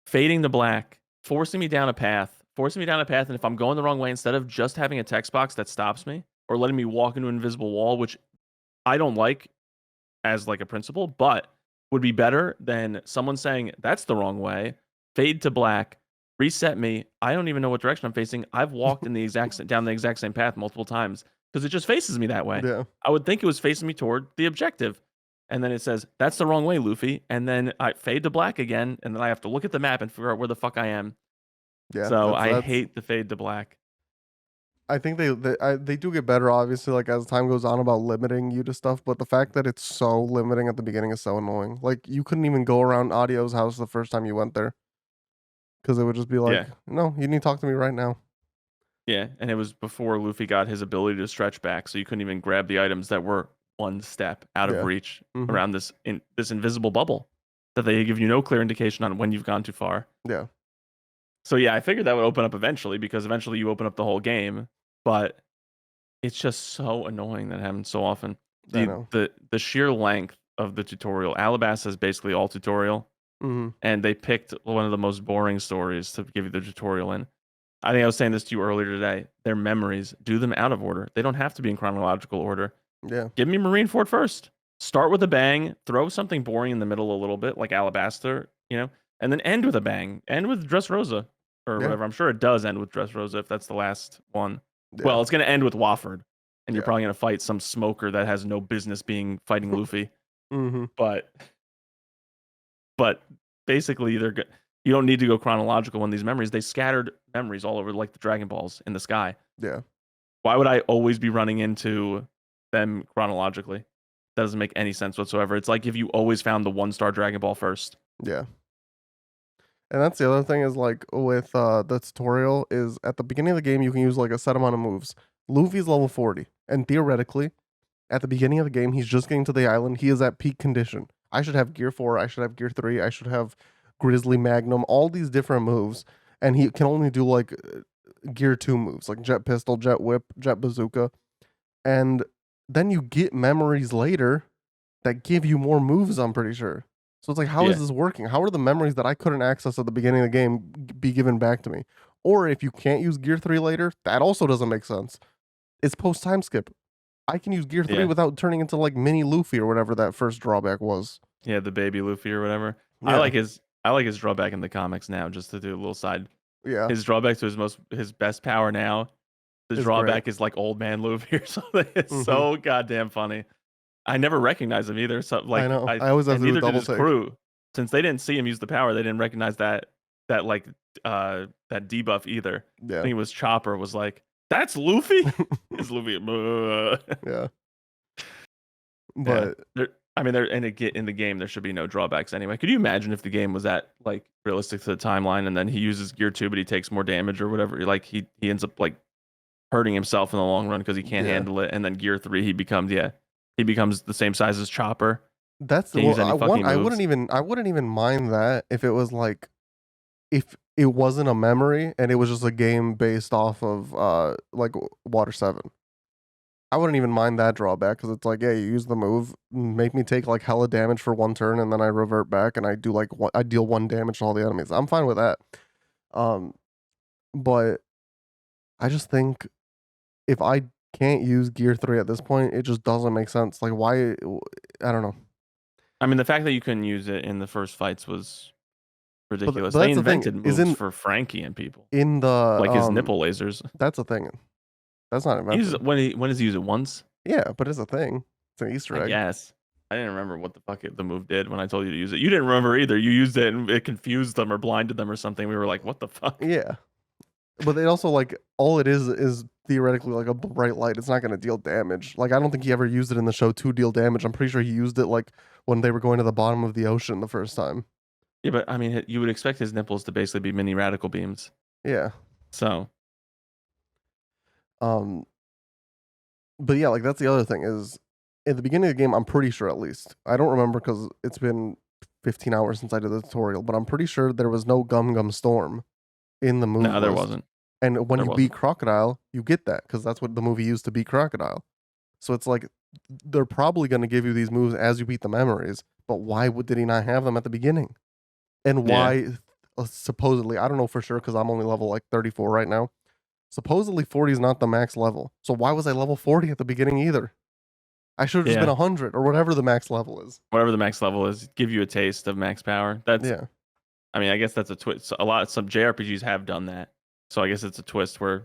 fading to black, forcing me down a path, and if I'm going the wrong way, instead of just having a text box that stops me or letting me walk into an invisible wall, which I don't like as like a principle, but would be better than someone saying that's the wrong way, fade to black, reset me. I don't even know what direction I'm facing. I've walked in down the exact same path multiple times because it just faces me that way. yeah, I would think it was facing me toward the objective. And then it says, that's the wrong way, Luffy. And then I fade to black again. And then I have to look at the map and figure out where the fuck I am. yeah. So I That's. hate the fade to black. I think they do get better, obviously, like as time goes on about limiting you to stuff. But the fact that it's so limiting at the beginning is so annoying. Like you couldn't even go around Audio's house the first time you went there because it would just be like, Yeah. no, you need to talk to me right now. Yeah. And it was before Luffy got his ability to stretch back. So you couldn't even grab the items that were one step out of Yeah. reach Hmm. around this invisible bubble that they give you no clear indication on when you've gone too far. Yeah. So yeah, I figured that would open up eventually because eventually you open up the whole game, but it's just so annoying that happens so often. I The know. the the sheer length of the tutorial. Alabasta is basically all tutorial, Hmm. and they picked one of the most boring stories to give you the tutorial in. I think I was saying this to you earlier today. Their memories, do them out of order. They don't have to be in chronological order. Yeah. Give me Marineford first. Start with a bang, throw something boring in the middle a little bit, like Alabaster, and then end with a bang. End with Dressrosa or Yeah. whatever. I'm sure it does end with Dressrosa if that's the last one. Yeah. Well, it's going to end with Wofford, and you're Yeah. probably going to fight some smoker that has no business being fighting Luffy. Hmm. But basically, you don't need to go chronological on these memories. They scattered memories all over like the Dragon Balls in the sky. Yeah. Why would I always be running into them chronologically? That doesn't make any sense whatsoever. It's like if you always found the 1-star Dragon Ball first. Yeah. And that's the other thing is like with the tutorial is at the beginning of the game you can use like a set amount of moves. Luffy's level 40, and theoretically, at the beginning of the game, he's just getting to the island. He is at peak condition. I should have gear 4, I should have gear 3, I should have Grizzly Magnum, all these different moves, and he can only do like gear 2 moves, like Jet Pistol, Jet Whip, Jet Bazooka. And then you get memories later that give you more moves, I'm pretty sure. So it's like, how is Yeah. this working? How are the memories that I couldn't access at the beginning of the game be given back to me? Or if you can't use Gear 3 later, that also doesn't make sense. It's post time skip. I can use Gear 3 Yeah. without turning into like mini Luffy or whatever that first drawback was. Yeah, the baby Luffy or whatever. Yeah. I like his drawback in the comics now, just to do a little side. Yeah. His drawback to his best power now, the It's great. drawback is like old man Luffy or something. It's Hmm. so goddamn funny. I never recognized him either. So I like know. I always have and to do a neither did double his take. crew. Since they didn't see him use the power, they didn't recognize that like that debuff either. I Yeah. think it was Chopper was like, "That's Luffy." It's Luffy. Yeah. Yeah. But I mean, there in the game there should be no drawbacks anyway. Could you imagine if the game was that like realistic to the timeline, and then he uses Gear 2, but he takes more damage or whatever? Like he ends up like hurting himself in the long run because he can't yeah. handle it, and then Gear 3 he becomes the same size as Chopper. That's Can't use any fucking I moves. wouldn't even mind that if it was like if it wasn't a memory and it was just a game based off of like Water 7. I wouldn't even mind that drawback because it's like, yeah, you use the move, make me take like hella damage for one turn, and then I revert back and I do like I deal 1 damage to all the enemies. I'm fine with that. Um, but I just think if I can't use Gear 3 at this point, it just doesn't make sense. Like, why? I don't know. I mean, the fact that you couldn't use it in the first fights was ridiculous. But They that's the thing. invented Is moves for Frankie and people, in the like his nipple lasers. that's a thing. That's not He uses invented. it when does he use it once? Yeah, but it's a thing. It's an Easter I egg. guess. I didn't remember what the fuck the move did when I told you to use it. You didn't remember either. You used it and it confused them or blinded them or something. We were like, what the fuck? Yeah. But it also like all it is theoretically like a bright light. It's not going to deal damage. Like I don't think he ever used it in the show to deal damage. I'm pretty sure he used it like when they were going to the bottom of the ocean the first time. Yeah, but I mean, you would expect his nipples to basically be mini radical beams. Yeah. So, Um. But yeah, like that's the other thing is at the beginning of the game. I'm pretty sure at least I don't remember because it's been 15 hours since I did the tutorial, but I'm pretty sure there was no Gum Gum Storm in the move no, there list. wasn't. And when There you wasn't. beat Crocodile, you get that because that's what the movie used to beat Crocodile. So it's like they're probably going to give you these moves as you beat the memories, but why did he not have them at the beginning? And Yeah. why supposedly, I don't know for sure because I'm only level like 34 right now. Supposedly 40 is not the max level. So why was I level 40 at the beginning either? I should have just been Yeah. 100 or whatever the max level is. Whatever the max level is, give you a taste of max power. That's, Yeah. I mean, I guess that's a twist. Some JRPGs have done that. So I guess it's a twist where,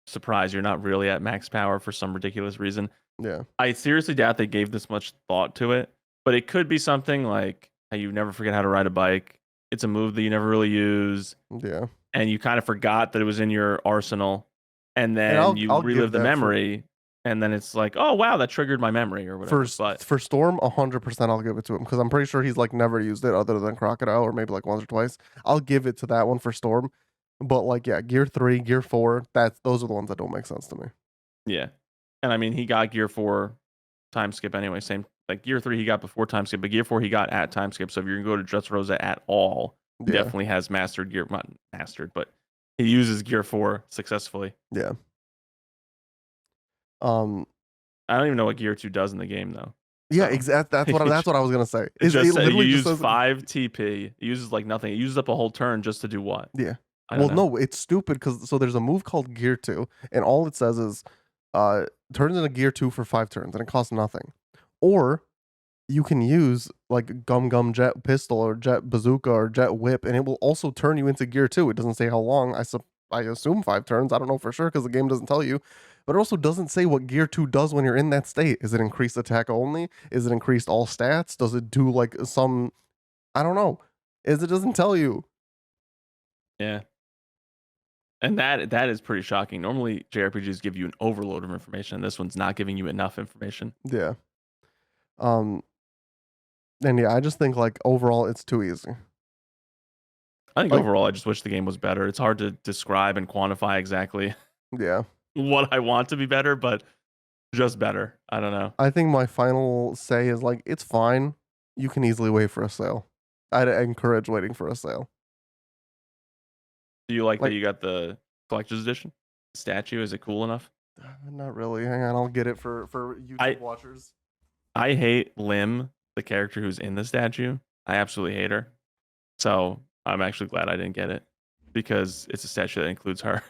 surprise, you're not really at max power for some ridiculous reason. Yeah. I seriously doubt they gave this much thought to it, but it could be something like how you never forget how to ride a bike. It's a move that you never really use, Yeah. and you kind of forgot that it was in your arsenal, and And then you I'll give relive the that memory, and then it's like, oh wow, that triggered my memory or whatever. But for Storm, 100% I'll give it to him because I'm pretty sure he's like never used it other than Crocodile or maybe like once or twice. I'll give it to that one for Storm, but like yeah, Gear 3, Gear 4, those are the ones that don't make sense to me. yeah, and I mean he got Gear 4 time skip anyway. Same like Gear 3 he got before time skip, but Gear 4 he got at time skip. So if you're gonna go to Dressrosa at all, he Yeah. definitely has mastered Gear, not mastered, but he uses Gear 4 successfully. Yeah. I don't even know what Gear 2 does in the game though. Yeah, So, exactly. That's what I was gonna say. it Is it just literally you just use says 5 TP. It uses like nothing. It uses up a whole turn just to do what? yeah. I Well, don't know. no, it's stupid because so there's a move called Gear 2, and all it says is turns into Gear 2 for 5 turns, and it costs nothing. Or you can use like Gum Gum Jet Pistol or Jet Bazooka or Jet Whip, and it will also turn you into Gear 2. It doesn't say how long. I assume 5 turns. I don't know for sure because the game doesn't tell you. But it also doesn't say what Gear 2 does when you're in that state. Is it increased attack only? Is it increased all stats? Does it do like some I don't know. It doesn't tell you. Yeah. And that is pretty shocking. Normally JRPGs give you an overload of information, and this one's not giving you enough information. Yeah. Um and yeah, I just think like overall it's too easy. I think Like overall I just wish the game was better. It's hard to describe and quantify exactly yeah. what I want to be better, but just better. I don't know. I think my final say is like it's fine. You can easily wait for a sale. I'd encourage waiting for a sale. Do you like that Like you got the collector's edition? Statue, is it cool enough? not really. Hang on, I'll get it for I YouTube watchers. I hate Lim, the character who's in the statue. I absolutely hate her. So I'm actually glad I didn't get it because it's a statue that includes her.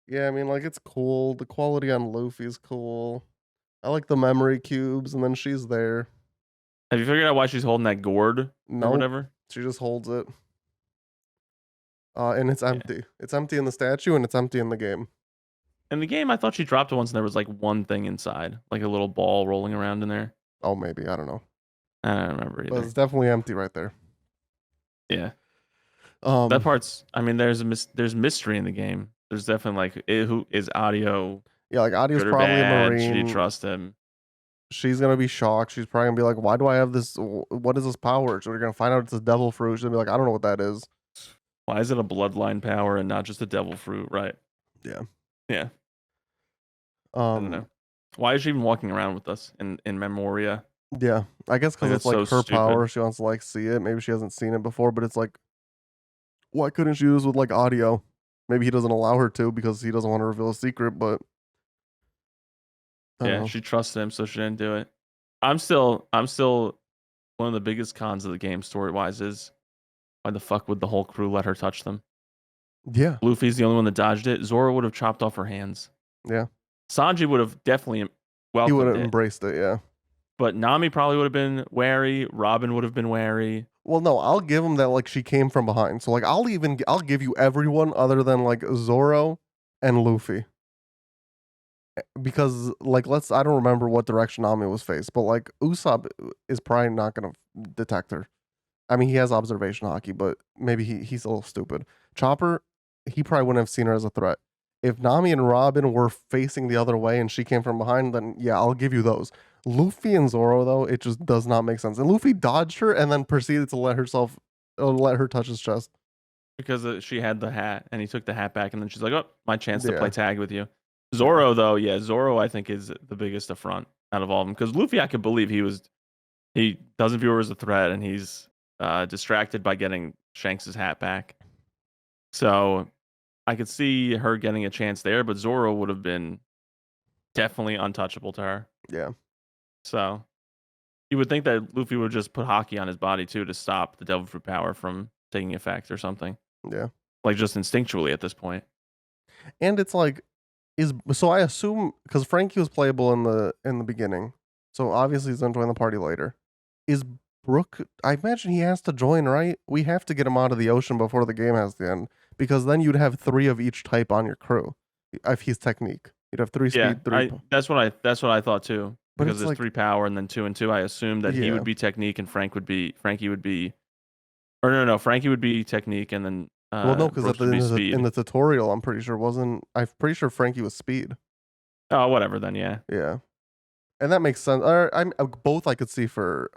Yeah, I mean like it's cool. The quality on Luffy's cool. I like the memory cubes, and then she's there. Have you figured out why she's holding that gourd or Nope. whatever? She just holds it. And it's Yeah. empty. It's empty in the statue and it's empty in the game. In the game, I thought she dropped it once and there was like one thing inside, like a little ball rolling around in there. Oh, maybe. I don't know. I don't remember But either. it's definitely empty right there. Yeah. That part's, I mean, there's mystery in the game. There's definitely like, who is Audio yeah, like Audio's good or probably a bad? Should you marine. trust him? She's gonna be shocked. She's probably gonna be like, "Why do I have this? What is this power?" So we're gonna find out it's a devil fruit. She's gonna be like, "I don't know what that is." Why is it a bloodline power and not just a devil fruit? Right. Yeah. Yeah. I don't know. Why is she even walking around with us in Memoria? Yeah. I guess because Like, it's that's like so her stupid. power. She wants to like see it. Maybe she hasn't seen it before, but it's like, why couldn't she use with like Audio? Maybe he doesn't allow her to because he doesn't want to reveal a secret. But I don't Yeah, know. she trusted him, so she didn't do it. I'm still one of the biggest cons of the game story wise is why the fuck would the whole crew let her touch them? Yeah. Luffy's the only one that dodged it. Zoro would have chopped off her hands. Yeah. Sanji would have definitely He would welcomed have it. embraced it. Yeah. But Nami probably would have been wary. Robin would have been wary. Well, no, I'll give him that like she came from behind. So like I'll give you everyone other than like Zoro and Luffy. Because like I don't remember what direction Nami was faced, but like Usopp is probably not gonna detect her. I mean, he has observation hockey, but maybe he's a little stupid. Chopper, he probably wouldn't have seen her as a threat. If Nami and Robin were facing the other way and she came from behind, then yeah, I'll give you those. Luffy and Zoro though, it just does not make sense. And Luffy dodged her and then proceeded to let her touch his chest. because she had the hat, and he took the hat back, and then she's like, "Oh, my chance to play Yeah, tag with you." Zoro, though, yeah, Zoro, I think is the biggest affront out of all of them. Because Luffy, I could believe he doesn't view her as a threat, and he's distracted by getting Shanks's hat back. So I could see her getting a chance there, but Zoro would have been definitely untouchable to her. yeah, So you would think that Luffy would just put Haki on his body too to stop the Devil Fruit power from taking effect or something, yeah. like just instinctually at this point. And it's like, so I assume because Frankie was playable in the beginning, so obviously he's gonna join the party later. Is Brook? I imagine he has to join, right? We have to get him out of the ocean before the game has to end, because then you'd have 3 of each type on your crew. If he's technique, you'd have 3 Yeah, speed, 3. that's what I thought too. But Because it's there's like, 3 power and then 2 and 2. I assumed that he yeah. would be technique and Frankie would be, or no, Frankie would be technique and then Well, no, because Brooks would be in speed. the tutorial, I'm pretty sure I'm pretty sure Frankie was speed. Oh, whatever then. Yeah, Yeah, and that makes sense. Or I'm both I could see for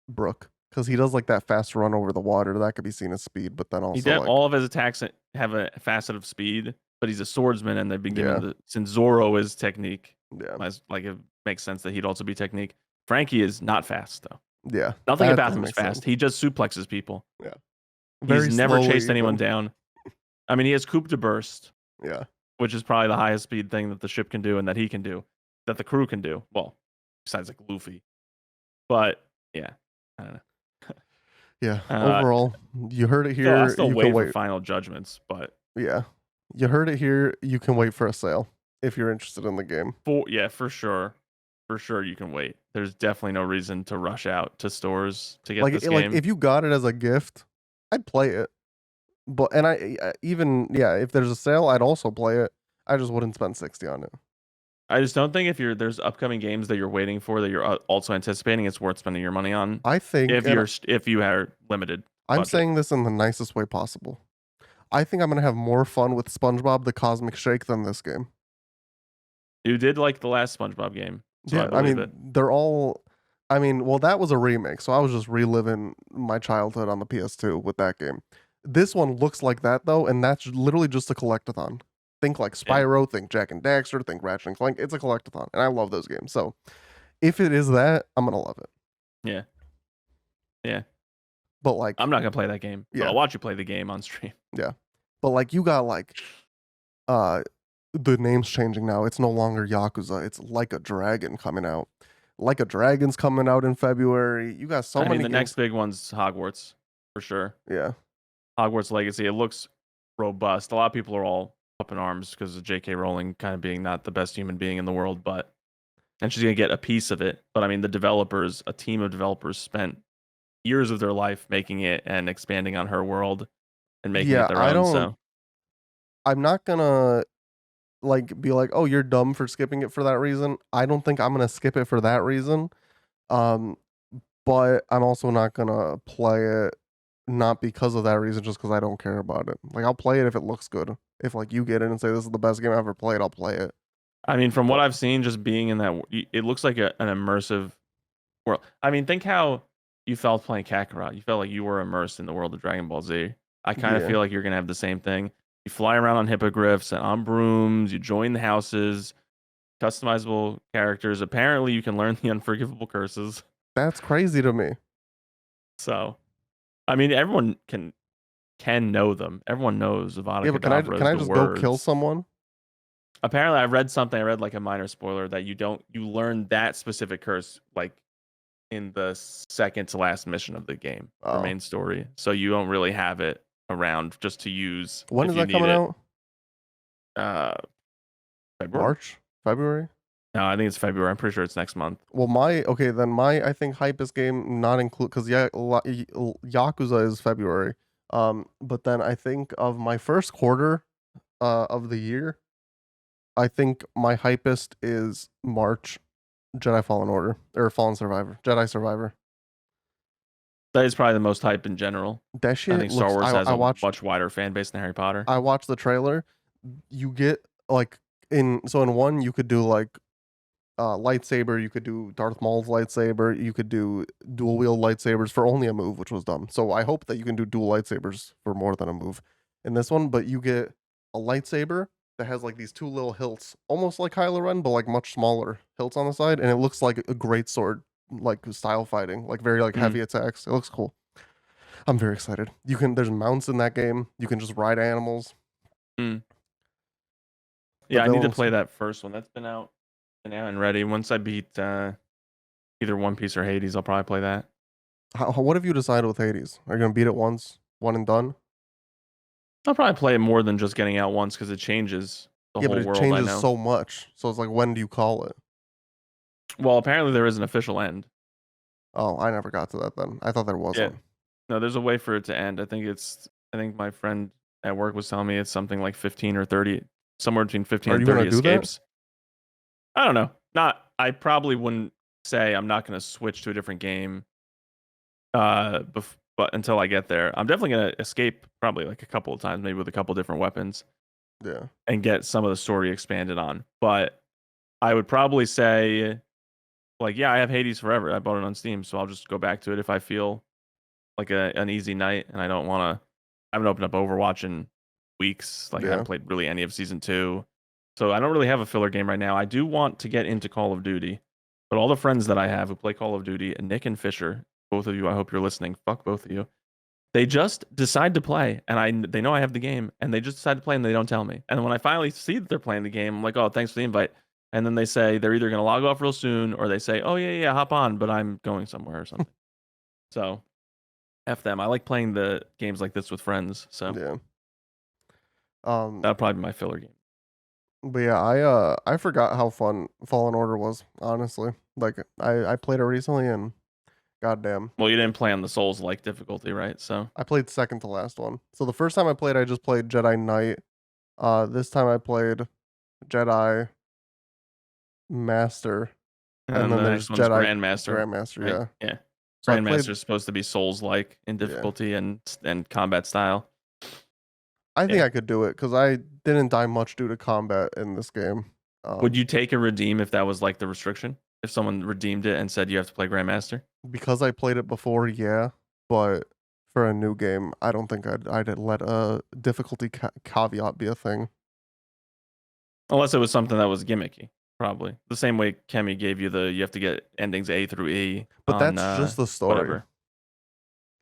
Brook, because he does like that fast run over the water. That could be seen as speed, but then he also did like, all of his attacks have a facet of speed, but he's a swordsman, and they've been yeah, given since Zoro is technique. yeah, Like it makes sense that he'd also be technique. Frankie is not fast though. yeah. Nothing That about doesn't him is make fast. sense. He just suplexes people. Yeah, He's very never slowly chased anyone even. down. I mean, he has coup de burst, Yeah, which is probably the highest speed thing that the ship can do and that he can do, that the crew can do. Well, besides like Luffy. But yeah, I don't know. yeah. Uh, Overall, you heard it I'll here. still You can wait for wait. final judgments, but Yeah, you heard it here. You can wait for a sale if you're interested in the game. for sure you can wait. There's definitely no reason to rush out to stores to get this Like game. if you got it as a gift, I'd play it. But and even yeah, if there's a sale, I'd also play it. I just wouldn't spend 60 on it. I just don't think if there's upcoming games that you're waiting for that you're also anticipating, it's worth spending your money on. I think, and If you are limited I'm budget. saying this in the nicest way possible. I think I'm gonna have more fun with SpongeBob the Cosmic Shake than this game. You did like the last SpongeBob game, so I Yeah, I believe mean it. they're all. I mean, well, that was a remake, so I was just reliving my childhood on the PS2 with that game. This one looks like that though, and that's literally just a collectathon. Think like Yeah, Spyro, think Jack and Daxter, think Ratchet and Clank. It's a collectathon, and I love those games. So if it is that, I'm gonna love it. yeah, yeah. But like, I'm not gonna play that game, but yeah, I'll watch you play the game on stream. yeah. But like, you got like, uh, the name's changing now. It's no longer Yakuza. It's Like a Dragon coming out. Like a Dragon's coming out in February. You got so I many mean, the games. next big one's Hogwarts for sure. Yeah, Hogwarts Legacy. It looks robust. A lot of people are all up in arms because of J.K. Rowling kind of being not the best human being in the world, and she's gonna get a piece of it. But I mean, a team of developers spent years of their life making it and expanding on her world and making it yeah. their own. So I'm not gonna like be like, oh, you're dumb for skipping it for that reason. I don't think I'm gonna skip it for that reason. Um, but I'm also not gonna play it not because of that reason, just because I don't care about it. Like I'll play it if it looks good. If like you get in and say this is the best game I've ever played, I'll play it. I mean, from what But I've seen, just being in that, it looks like an immersive world. I mean, think how you felt playing Kakarot. You felt like you were immersed in the world of Dragon Ball Z. I kind of yeah, feel like you're gonna have the same thing. You fly around on hippogriffs and on brooms. You join the houses, customizable characters. Apparently, you can learn the unforgivable curses. that's crazy to me. So, I mean, everyone can know them. Everyone knows Avada Yeah, but can Kedavra's I the just go kill words. someone? Apparently, I read something. I read like a minor spoiler that you learn that specific curse like in the second to last mission of the game, the Oh, main story. So you don't really have it around just to use when if is you that need coming it. out? Uh, February? March, February? No, I think it's February. I'm pretty sure it's next month. Well, my I think hypest game not include because yeah, Yakuza is February. But then I think of my first quarter of the year, I think my hypest is March, Jedi Fallen Order or Fallen Survivor, Jedi Survivor. That is probably the most hype in general. That I shit think Star looks. Wars has I a watched much wider fan base than Harry Potter. I watched the trailer. You get like in 1 you could do like lightsaber, you could do Darth Maul's lightsaber, you could do dual wield lightsabers for only a move, which was dumb. So I hope that you can do dual lightsabers for more than a move in this one, but you get a lightsaber that has like these two little hilts, almost like Kylo Ren, but like much smaller hilts on the side, and it looks like a great sword, like style fighting, like very like Mm, heavy attacks. It looks cool. I'm very excited. There's mounts in that game. You can just ride animals. mm. The Yeah, I need to villains. play that first one. That's been out and ready. Once I beat either One Piece or Hades, I'll probably play that. What have you decided with Hades? Are you gonna beat it once, one and done? I'll probably play it more than just getting out once because it changes the Yeah, but whole it world. I changes know. so much. So it's like, when do you call it? Well, apparently there is an official end. Oh, I never got to that then. I thought there Yeah. wasn't. No, there's a way for it to end. I think my friend at work was telling me it's something like 15 or 30, somewhere between 15 Are and you gonna 30 do that? escapes. I don't know. I probably wouldn't say I'm not going to switch to a different game but until I get there. I'm definitely going to escape probably like a couple of times, maybe with a couple different weapons Yeah. and get some of the story expanded on. But I would probably say like, yeah, I have Hades Forever. I bought it on Steam, so I'll just go back to it if I feel like an easy night and I don't want to. I haven't opened up Overwatch in weeks. Like I Yeah. haven't played really any of season 2. So I don't really have a filler game right now. I do want to get into Call of Duty. But all the friends that I have who play Call of Duty, Nick and Fisher, both of you, I hope you're listening. Fuck both of you. They just decide to play, and they know I have the game, and they just decide to play, and they don't tell me. And when I finally see that they're playing the game, I'm like, oh, thanks for the invite. And then they say they're either going to log off real soon, or they say, oh yeah, hop on, but I'm going somewhere or something. So F them. I like playing the games like this with friends, so Yeah. that'll probably be my filler game. But yeah, I forgot how fun Fallen Order was, honestly. Like I played it recently and goddamn. Well, you didn't play on the Souls-like difficulty, right? So I played second to last one. So the first time I played, I just played Jedi Knight. This time I played Jedi Master, and and then the there's next one's Jedi Grandmaster, Grandmaster, right? yeah. Yeah. So I played, Grandmaster is supposed to be Souls-like in yeah. difficulty and combat style. I think Yeah. I could do it because I didn't die much due to combat in this game. Would you take a redeem if that was like the restriction? If someone redeemed it and said you have to play Grandmaster? Because I played it before, yeah, but for a new game, I don't think I'd let a difficulty caveat be a thing. Unless it was something that was gimmicky, probably. The same way Kemi gave you you have to get endings A through E But on that's just the story. whatever.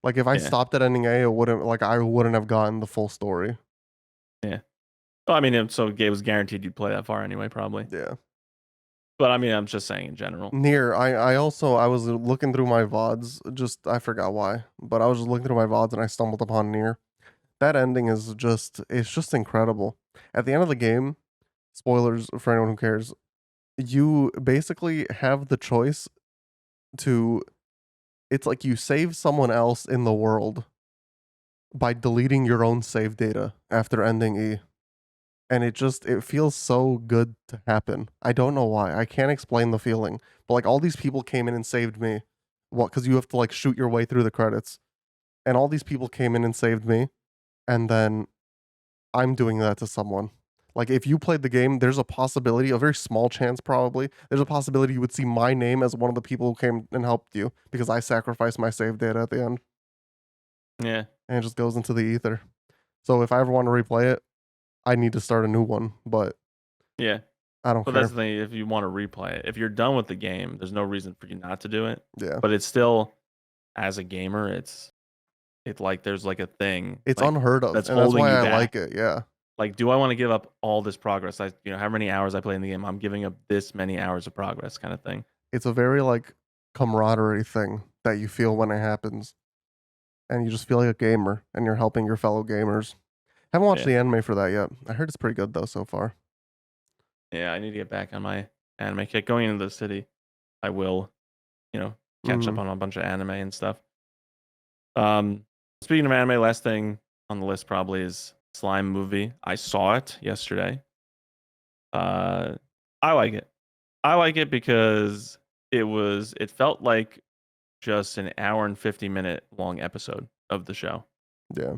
Like if I Yeah. stopped at ending A, I wouldn't have gotten the full story. Yeah. Well, I mean, so it was guaranteed you'd play that far anyway, probably. Yeah. But I mean, I'm just saying in general. Nier, I also I was looking through my VODs, just I forgot why, but I was just looking through my VODs and I stumbled upon Nier. That ending is just incredible. At the end of the game, spoilers for anyone who cares, you basically have the choice to it's like you save someone else in the world by deleting your own save data after ending E. And it feels so good to happen. I don't know why. I can't explain the feeling. But like all these people came in and saved me. What? Because you have to like shoot your way through the credits. And all these people came in and saved me. And then I'm doing that to someone. Like if you played the game, there's a possibility, a very small chance probably, there's a possibility you would see my name as one of the people who came and helped you because I sacrificed my save data at the end. Yeah. And it just goes into the ether. So if I ever want to replay it, I need to start a new one, but Yeah. I don't But care. that's the thing. If you want to replay it, if you're done with the game, there's no reason for you not to do it. Yeah. But it's still, as a gamer, it's like there's like a thing. It's like, unheard of. that's And that's holding why you I back. like it. Yeah. Like, do I want to give up all this progress? How many hours I play in the game, I'm giving up this many hours of progress, kind of thing. It's a very like camaraderie thing that you feel when it happens. And you just feel like a gamer and you're helping your fellow gamers. Haven't watched the anime for that yet. I heard it's pretty good though so far. Yeah, I need to get back on my anime kick. Going into the city, I will, catch up on a bunch of anime and stuff. Speaking of anime, last thing on the list probably is Slime movie. I saw it yesterday. I like it. I like it because it felt like just an hour and 50-minute long episode of the show. Yeah.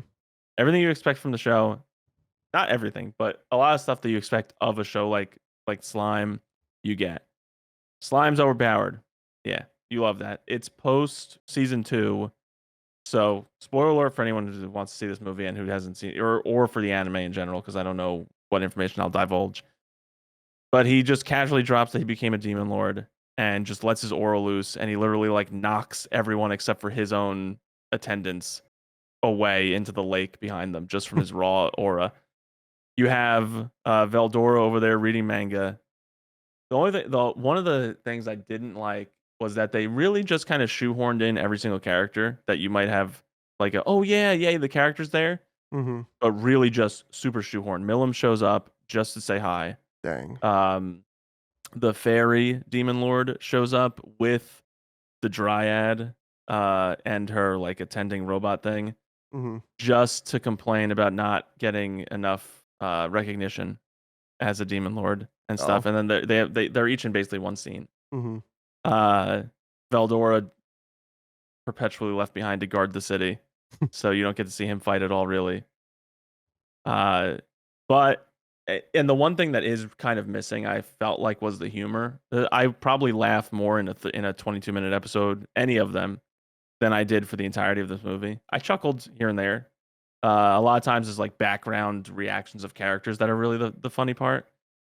Everything you expect from the show, not everything, but a lot of stuff that you expect of a show like Slime, you get. Slime's overpowered. Yeah, you love that. It's post season 2, so spoiler alert for anyone who wants to see this movie and who hasn't seen, or for the anime in general, because I don't know what information I'll divulge. But he just casually drops that he became a demon lord and just lets his aura loose, and he literally like knocks everyone except for his own attendants away into the lake behind them just from his raw aura. You have Veldora over there reading manga. One of the things I didn't like was that they really just kind of shoehorned in every single character that you might have like oh yeah, the character's there, Mm-hmm. but really just super shoehorned. Milim shows up just to say hi. Dang. The fairy demon lord shows up with the dryad and her like attending robot thing Mm-hmm. just to complain about not getting enough recognition as a demon lord and Oh. stuff. And then they're each in basically one scene. Mm-hmm. Uh, Veldora perpetually left behind to guard the city, so you don't get to see him fight at all, really. But and the one thing that is kind of missing, I felt like, was the humor. I probably laughed more in a 22-minute episode, any of them, than I did for the entirety of this movie. I chuckled here and there. A lot of times, it's like background reactions of characters that are really the funny part.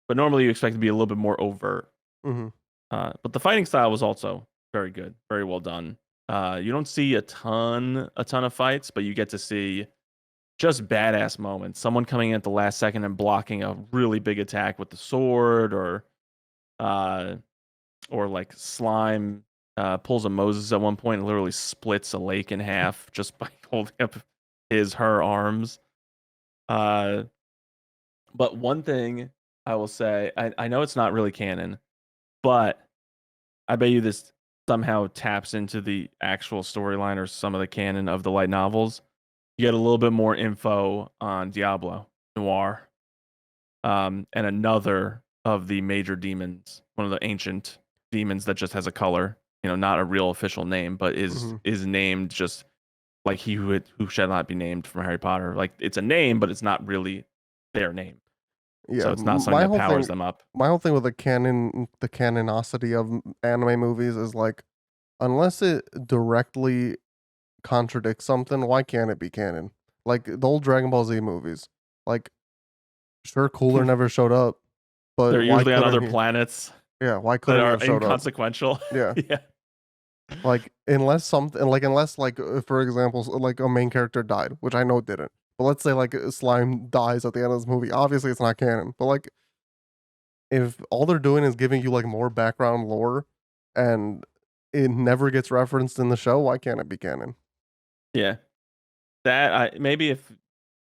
But normally, you expect to be a little bit more overt. Mm-hmm. But the fighting style was also very good, very well done. You don't see a ton of fights, but you get to see just badass moments. Someone coming in at the last second and blocking a really big attack with the sword, uh, or like Slime pulls a Moses at one point and literally splits a lake in half just by holding up her arms. But one thing I will say, I know it's not really canon, but I bet you this somehow taps into the actual storyline or some of the canon of the light novels. You get a little bit more info on Diablo Noir, and another of the major demons, one of the ancient demons that just has a color, not a real official name, but is Mm-hmm. is named just like he who shall not be named from Harry Potter. Like it's a name, but it's not really their name, so Yeah. it's not something My that whole powers thing. them up. My whole thing with the canonicity of anime movies is like, unless it directly contradicts something, why can't it be canon? Like the old Dragon Ball Z movies. Like, sure, Cooler never showed up, They're but why usually on couldn't other he? planets Yeah, why that couldn't he are have showed up? inconsequential. Yeah. Yeah. Like, unless like, for example, like a main character died, which I know didn't. But let's say like Slime dies at the end of this movie. Obviously, it's not canon. But like, if all they're doing is giving you like more background lore, and it never gets referenced in the show, why can't it be canon? Yeah. That maybe if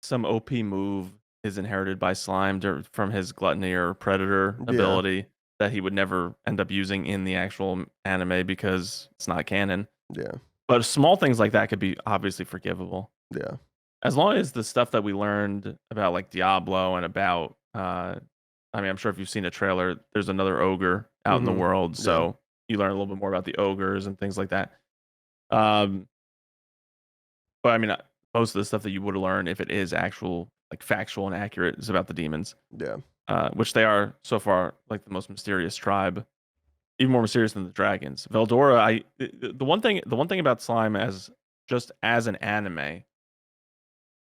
some OP move is inherited by Slime from his gluttony or predator Yeah, ability that he would never end up using in the actual anime because it's not canon. yeah, But small things like that could be obviously forgivable. yeah. As long as the stuff that we learned about like Diablo and about I mean, I'm sure if you've seen a trailer, there's another ogre out in the Mm-hmm. world, Yeah, so you learn a little bit more about the ogres and things like that. Um, but I mean, most of the stuff that you would learn if it is actual, like factual and accurate, is about the demons, yeah. which they are so far like the most mysterious tribe, even more mysterious than the dragons. Veldora, the one thing about Slime as an anime,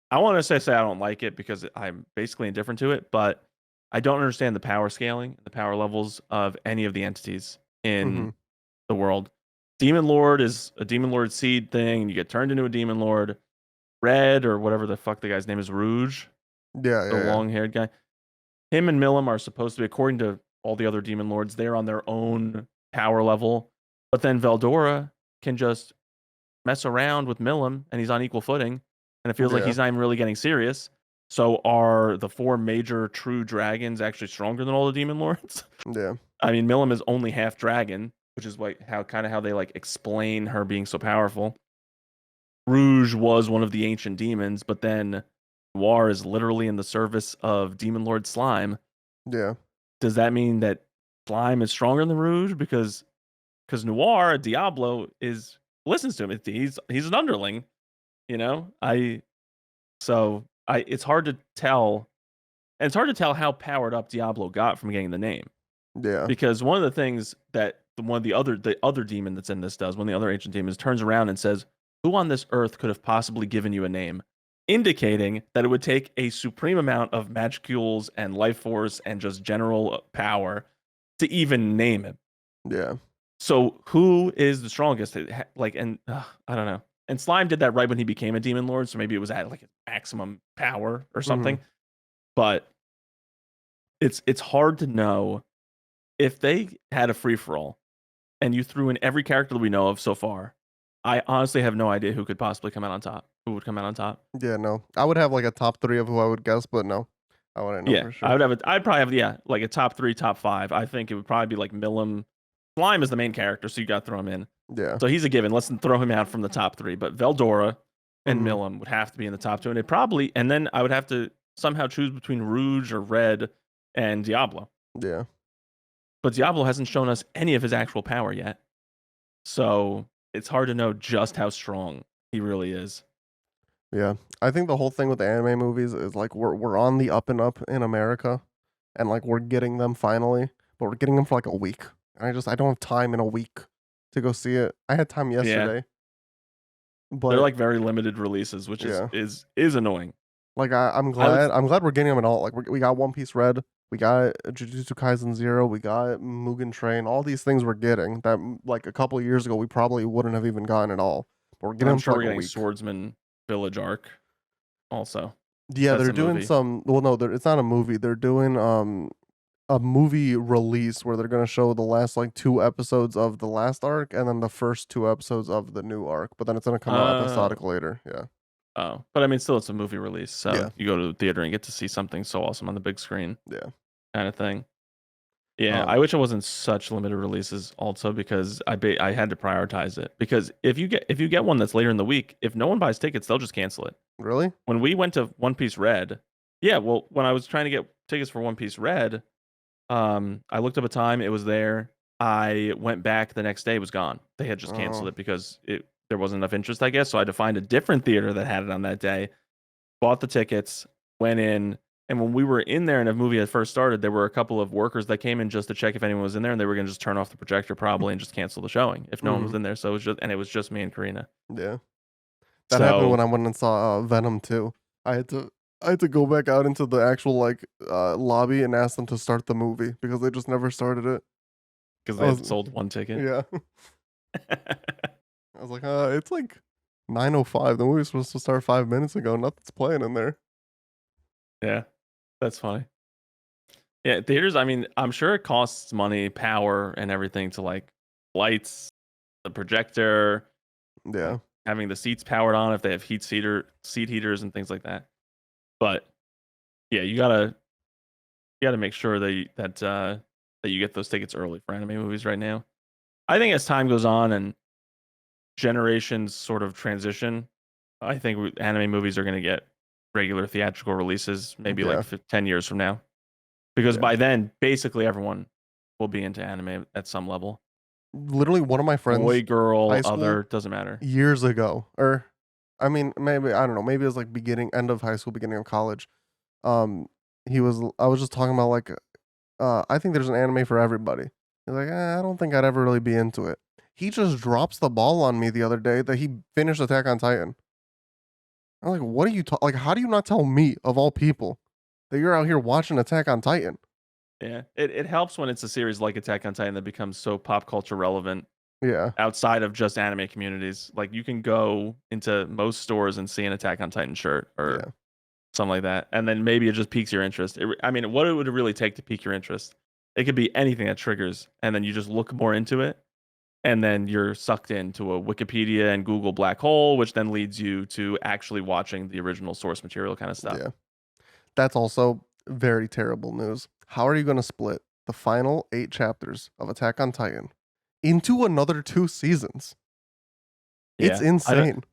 I want to say I don't like it because I'm basically indifferent to it, but I don't understand the power scaling, the power levels of any of the entities Mm-hmm. in the world. Demon Lord is a Demon Lord seed thing, and you get turned into a Demon Lord. Red or whatever the fuck the guy's name is, Rouge, Yeah, the yeah, yeah. long-haired guy. Him and Milim are supposed to be, according to all the other demon lords, they're on their own power level. But then Veldora can just mess around with Milim, and he's on equal footing, and it feels like Yeah, he's not even really getting serious. So are the four major true dragons actually stronger than all the demon lords? yeah, I mean, Milim is only half dragon, which is like how they like explain her being so powerful. Rouge was one of the ancient demons, but then Noir is literally in the service of Demon Lord Slime. yeah, Does that mean that Slime is stronger than Rouge? Because Noir, Diablo, is listens to him. He's an underling, you know? It's hard to tell And it's hard to tell how powered up Diablo got from getting the name. Yeah. Because one of the things that the other demon that's in this does, one of the other ancient demons turns around and says, "Who on this earth could have possibly given you a name?" Indicating that it would take a supreme amount of magicules and life force and just general power to even name him. Yeah. So who is the strongest? Like, and I don't know. And Slime did that right when he became a demon lord, so maybe it was at like maximum power or something. But it's hard to know if they had a free for all and you threw in every character that we know of so far. I honestly have no idea who could possibly come out on top. Who would come out on top? Yeah, no. I would have like a top 3 of who I would guess, but no. I wouldn't know Yeah, for I sure. would have. I'd probably have like a top 3, top 5. I think it would probably be like Milim. Slime is the main character, so you got to throw him in. Yeah. So he's a given. Let's throw him out from the top 3. But Veldora and Mhm. Milim would have to be in the top 2, and it probably. And then I would have to somehow choose between Rouge or Red and Diablo. Yeah. But Diablo hasn't shown us any of his actual power yet, so it's hard to know just how strong he really is. Yeah. I think the whole thing with the anime movies is like we're on the up and up in America and like we're getting them finally, but we're getting them for like a week. And I don't have time in a week to go see it. I had time Yeah, yesterday, they're but like very limited releases, which yeah. is annoying. Like I'm I would. glad we're getting them at all. Like we got One Piece Red, we got Jujutsu Kaisen Zero, we got Mugen Train. All these things we're getting that like a couple of years ago we probably wouldn't have even gotten at all. But we're getting I'm them for sure we're like a getting week. Swordsman Village arc also. Yeah, That's they're a doing movie. some. Well, no, it's not a movie. They're doing a movie release where they're gonna show the last like 2 episodes of the last arc and then the first 2 episodes of the new arc. But then it's gonna come out episodic Oh, later. Yeah. oh, but I mean, still, it's a movie release, so Yeah. you go to the theater and get to see something so awesome on the big screen, Yeah. kind of thing. Yeah, I Um. wish it wasn't such limited releases, also because I had to prioritize it. Because if you get one that's later in the week, if no one buys tickets, they'll just cancel it. Really? When we went to One Piece Red, yeah, well, when I was trying to get tickets for One Piece Red, I looked up a time, it was there. I went back the next day, it was gone. They had just canceled Oh. it because there wasn't enough interest, I guess. So I had to find a different theater that had it on that day. Bought the tickets, went in, and when we were in there and the movie had first started, there were a couple of workers that came in just to check if anyone was in there, and they were gonna just turn off the projector probably and just cancel the showing if no one was Mm-hmm. in there. So it was just me and Karina. Yeah. That happened when So I went and saw Venom too. I had to go back out into the actual like lobby and ask them to start the movie because they just never started it. because I they was had sold one ticket. yeah. I was like, it's like 9:05. The movie's supposed to start 5 minutes ago. Nothing's playing in there. Yeah, that's funny. Yeah, theaters, I mean, I'm sure it costs money, power, and everything to like lights, the projector, Yeah. like having the seats powered on if they have seat heaters and things like that. But yeah, you gotta make sure that you get those tickets early for anime movies right now. I think as time goes on and generations sort of transition, I think anime movies are gonna get regular theatrical releases maybe like Yeah. 10 years from now. Because Yeah. by then, basically everyone will be into anime at some level. Literally one of my friends Boy, girl, high school other, doesn't matter. years ago or I mean maybe I don't know, maybe it was like beginning end of high school, beginning of college. Um I was just talking about like I think there's an anime for everybody. He's like, I don't think I'd ever really be into it. He just drops the ball on me the other day that he finished Attack on Titan. I'm like, what are you like? How do you not tell me of all people that you're out here watching Attack on Titan? Yeah, it helps when it's a series like Attack on Titan that becomes so pop culture relevant Yeah, outside of just anime communities. Like you can go into most stores and see an Attack on Titan shirt or yeah, something like that, and then maybe it just piques your interest. I mean, what it would really take to pique your interest? It could be anything that triggers, and then you just look more into it, and then you're sucked into a Wikipedia and Google black hole, which then leads you to actually watching the original source material kind of stuff. yeah. That's also very terrible news. How are you going to split the final 8 chapters of Attack on Titan into another 2 seasons? It's Yeah, I don't. insane.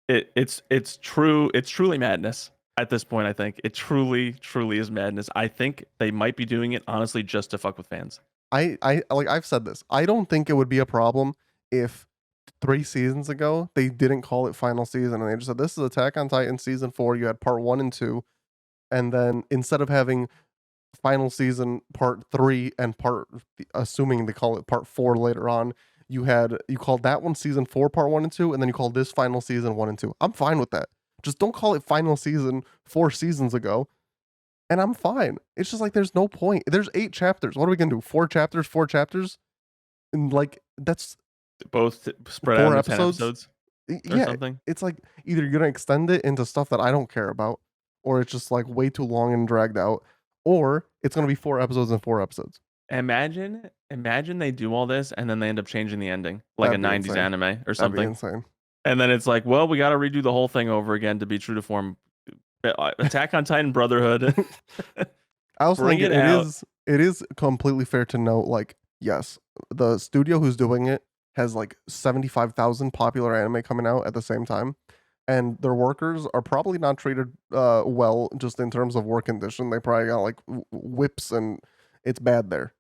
It's true. It's truly madness at this point. I think it truly is madness. I think they might be doing it honestly just to fuck with fans. I like I've said this. I don't think it would be a problem if 3 seasons ago they didn't call it final season and they just said this is Attack on Titan season 4. You had part 1 and 2. and then instead of having final season part 3 and assuming they call it part 4 later on, you called that one season 4 part 1 and 2, and then you called this final season 1 and 2. I'm fine with that. Just don't call it final season 4 seasons ago, and I'm fine. It's just like there's no point. There's 8 chapters. What are we going to do? 4 chapters, 4 chapters? And like that's Both spread out 4 into 10 episodes? episodes or Yeah, something. it's like either you're going to extend it into stuff that I don't care about, or it's just like way too long and dragged out, or it's going to be 4 episodes and 4 episodes. Imagine they do all this and then they end up changing the ending, like That'd a be 90s insane. anime or That'd be something. insane. And then it's like, well, we got to redo the whole thing over again to be true to form. Attack on Titan Brotherhood. I also Bring think it out. it is completely fair to note, like, yes, the studio who's doing it has like 75,000 popular anime coming out at the same time, and their workers are probably not treated well just in terms of work condition. They probably got like whips, and it's bad there.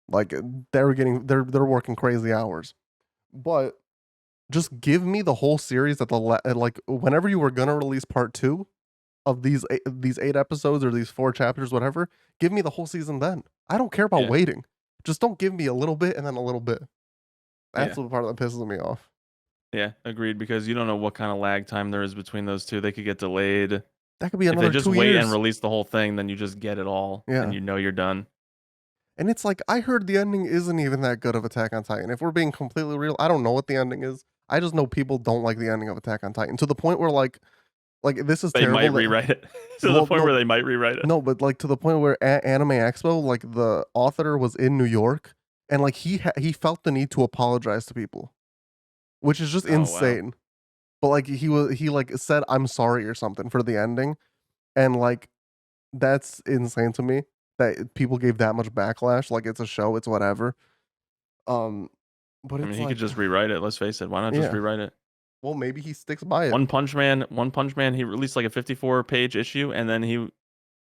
Like they're working crazy hours, but just give me the whole series at like whenever you were gonna release part 2 of these 8 episodes or these 4 chapters, whatever. Give me the whole season then. I don't care about Yeah. waiting. Just don't give me a little bit and then a little bit. That's Yeah. the part that pisses me off. Yeah, agreed. Because you don't know what kind of lag time there is between those two. They could get delayed. That could be If they another just 2 wait and years. release the whole thing, then you just get it all Yeah. and you know you're done. And it's like I heard the ending isn't even that good of Attack on Titan. If we're being completely real, I don't know what the ending is. I just know people don't like the ending of Attack on Titan to the point where like this is They might terrible that rewrite it to the well, point no, where they might rewrite it. no, but like to the point where Anime Expo, like the author was in New York, and like he felt the need to apologize to people, which is just Oh wow. insane. But like he like said I'm sorry or something for the ending, and like that's insane to me that people gave that much backlash. Like it's a show, it's whatever. Um, but I mean, it's he could like just rewrite it. Let's face it. Why not just yeah. rewrite it? Well, maybe he sticks by it. One Punch Man, he released like a 54-page issue, and then he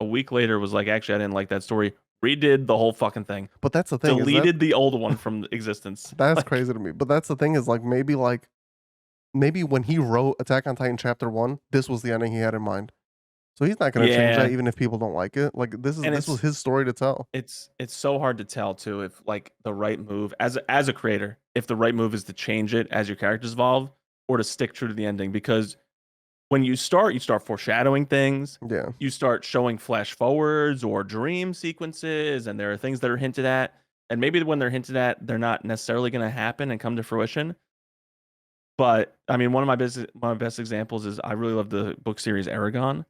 a week later was like, actually, I didn't like that story. Redid the whole fucking thing. But that's the thing is that Deleted the old one from existence. that's Like, crazy to me. But that's the thing is like maybe when he wrote Attack on Titan chapter 1, this was the ending he had in mind. So he's not going to change that yeah, even if people don't like it. Like and this was his story to tell. it's so hard to tell too if like the right move as a creator, if the right move is to change it as your characters evolve or to stick true to the ending. Because when you start foreshadowing things, Yeah. you start showing flash forwards or dream sequences, and there are things that are hinted at, and maybe when they're hinted at, they're not necessarily going to happen and come to fruition. But I mean, one of my best examples is I really love the book series Aragon,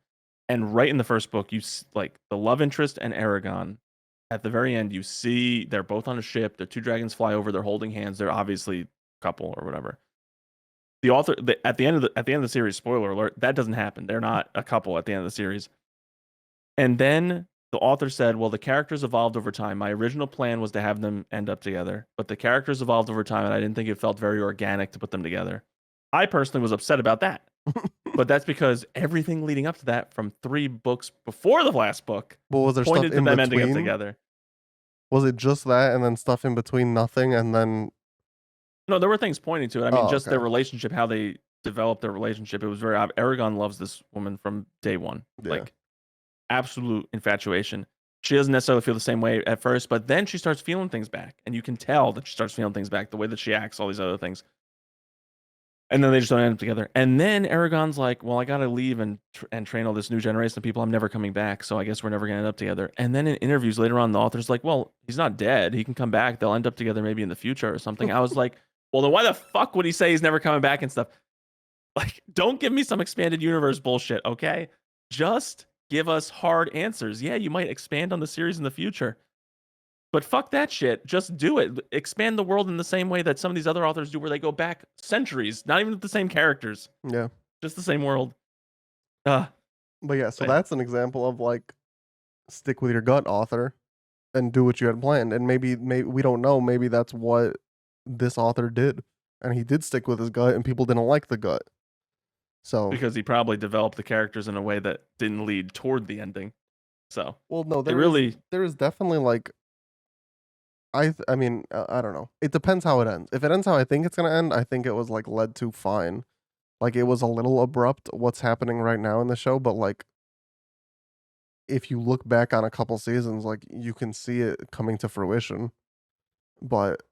and right in the first book, like the love interest and Aragon. At the very end, you see they're both on a ship. The two dragons fly over. They're holding hands. They're obviously a couple or whatever. The author at the end of the series, spoiler alert, that doesn't happen. They're not a couple at the end of the series. And then the author said, "Well, the characters evolved over time. My original plan was to have them end up together, but the characters evolved over time, and I didn't think it felt very organic to put them together." I personally was upset about that, but that's because everything leading up to that, from 3 books before the last book, But was there stuff pointed to in them ending up between? together. Was it just that and then stuff in between nothing and then No, there were things pointing to it. I mean, oh, just their okay. relationship, how they developed their relationship. It was very Aragon loves this woman from day one, Yeah. like absolute infatuation. She doesn't necessarily feel the same way at first, but then she starts feeling things back, and you can tell that she starts feeling things back, the way that she acts, all these other things. And then they just don't end up together. And then Aragon's like, "Well, I gotta leave and train all this new generation of people. I'm never coming back, so I guess we're never gonna end up together." And then in interviews later on, the author's like, "Well, he's not dead. He can come back. They'll end up together maybe in the future or something." I was like, "Well, then why the fuck would he say he's never coming back and stuff?" Like, don't give me some expanded universe bullshit, okay? Just give us hard answers. Yeah, you might expand on the series in the future, but fuck that shit. Just do it. Expand the world in the same way that some of these other authors do, where they go back centuries, not even with the same characters, Yeah. just the same world. Uh, But yeah, so but yeah. that's an example of like stick with your gut, author, and do what you had planned. And maybe we don't know, maybe that's what this author did. And he did stick with his gut and people didn't like the gut. So, Because he probably developed the characters in a way that didn't lead toward the ending. So well, no, it really, there is definitely like I mean, I don't know. It depends how it ends. If it ends how I think it's going to end, I think it was like led to fine. Like it was a little abrupt what's happening right now in the show, but like if you look back on a couple seasons, like you can see it coming to fruition. But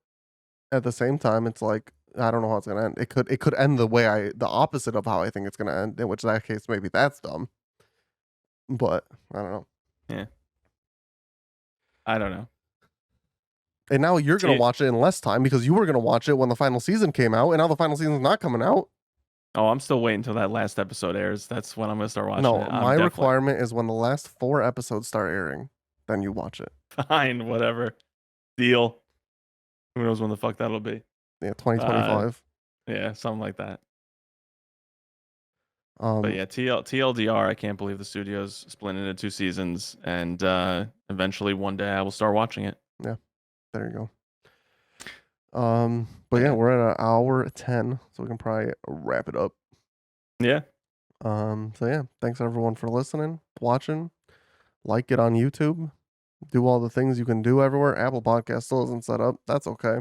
at the same time, it's like I don't know how it's gonna end. It could end the opposite of how I think it's gonna end. In which that case, maybe that's dumb. But I don't know. Yeah. I don't know. And now you're gonna watch it in less time because you were gonna watch it when the final season came out, and now the final season's not coming out. Oh, I'm still waiting until that last episode airs. That's when I'm gonna start watching No, it. my requirement is when the last 4 episodes start airing, then you watch it. Fine, whatever. Deal. Who knows when the fuck that'll be? Yeah, 2025. Yeah, something like that. But yeah, TLDR, I can't believe the studio's split into 2 seasons, and eventually one day I will start watching it. Yeah, there you go. But yeah, we're at an hour 10, so we can probably wrap it up. Yeah. So yeah, thanks everyone for listening, watching. Like it on YouTube. Do all the things you can do everywhere. Apple Podcast still isn't set up. That's okay.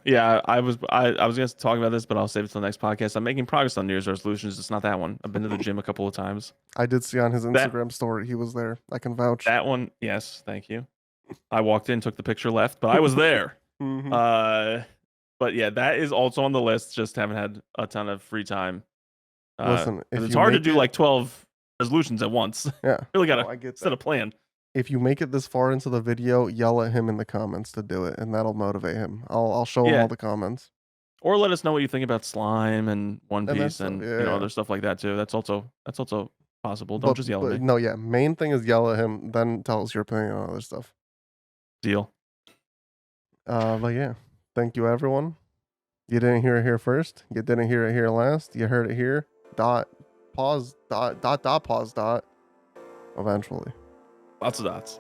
Yeah, I was gonna talk about this, but I'll save it till the next podcast. I'm making progress on New Year's resolutions. It's not that one. I've been to the gym a couple of times. I did see on his Instagram story he was there. I can vouch. That one, yes, thank you. I walked in, took the picture, left, but I was there. But yeah, that is also on the list. Just haven't had a ton of free time. Listen, if it's hard to do like 12 resolutions at once. Yeah, really gotta set a plan. If you make it this far into the video, yell at him in the comments to do it, and that'll motivate him. I'll show him all the comments. Or let us know what you think about slime and One Piece and you know other stuff like that too. That's also possible. Don't just yell at me. No, yeah. Main thing is yell at him, then tell us your opinion on other stuff. Deal. But yeah, thank you everyone. You didn't hear it here first. You didn't hear it here last. You heard it here. Pause. Eventually. Lots of dots.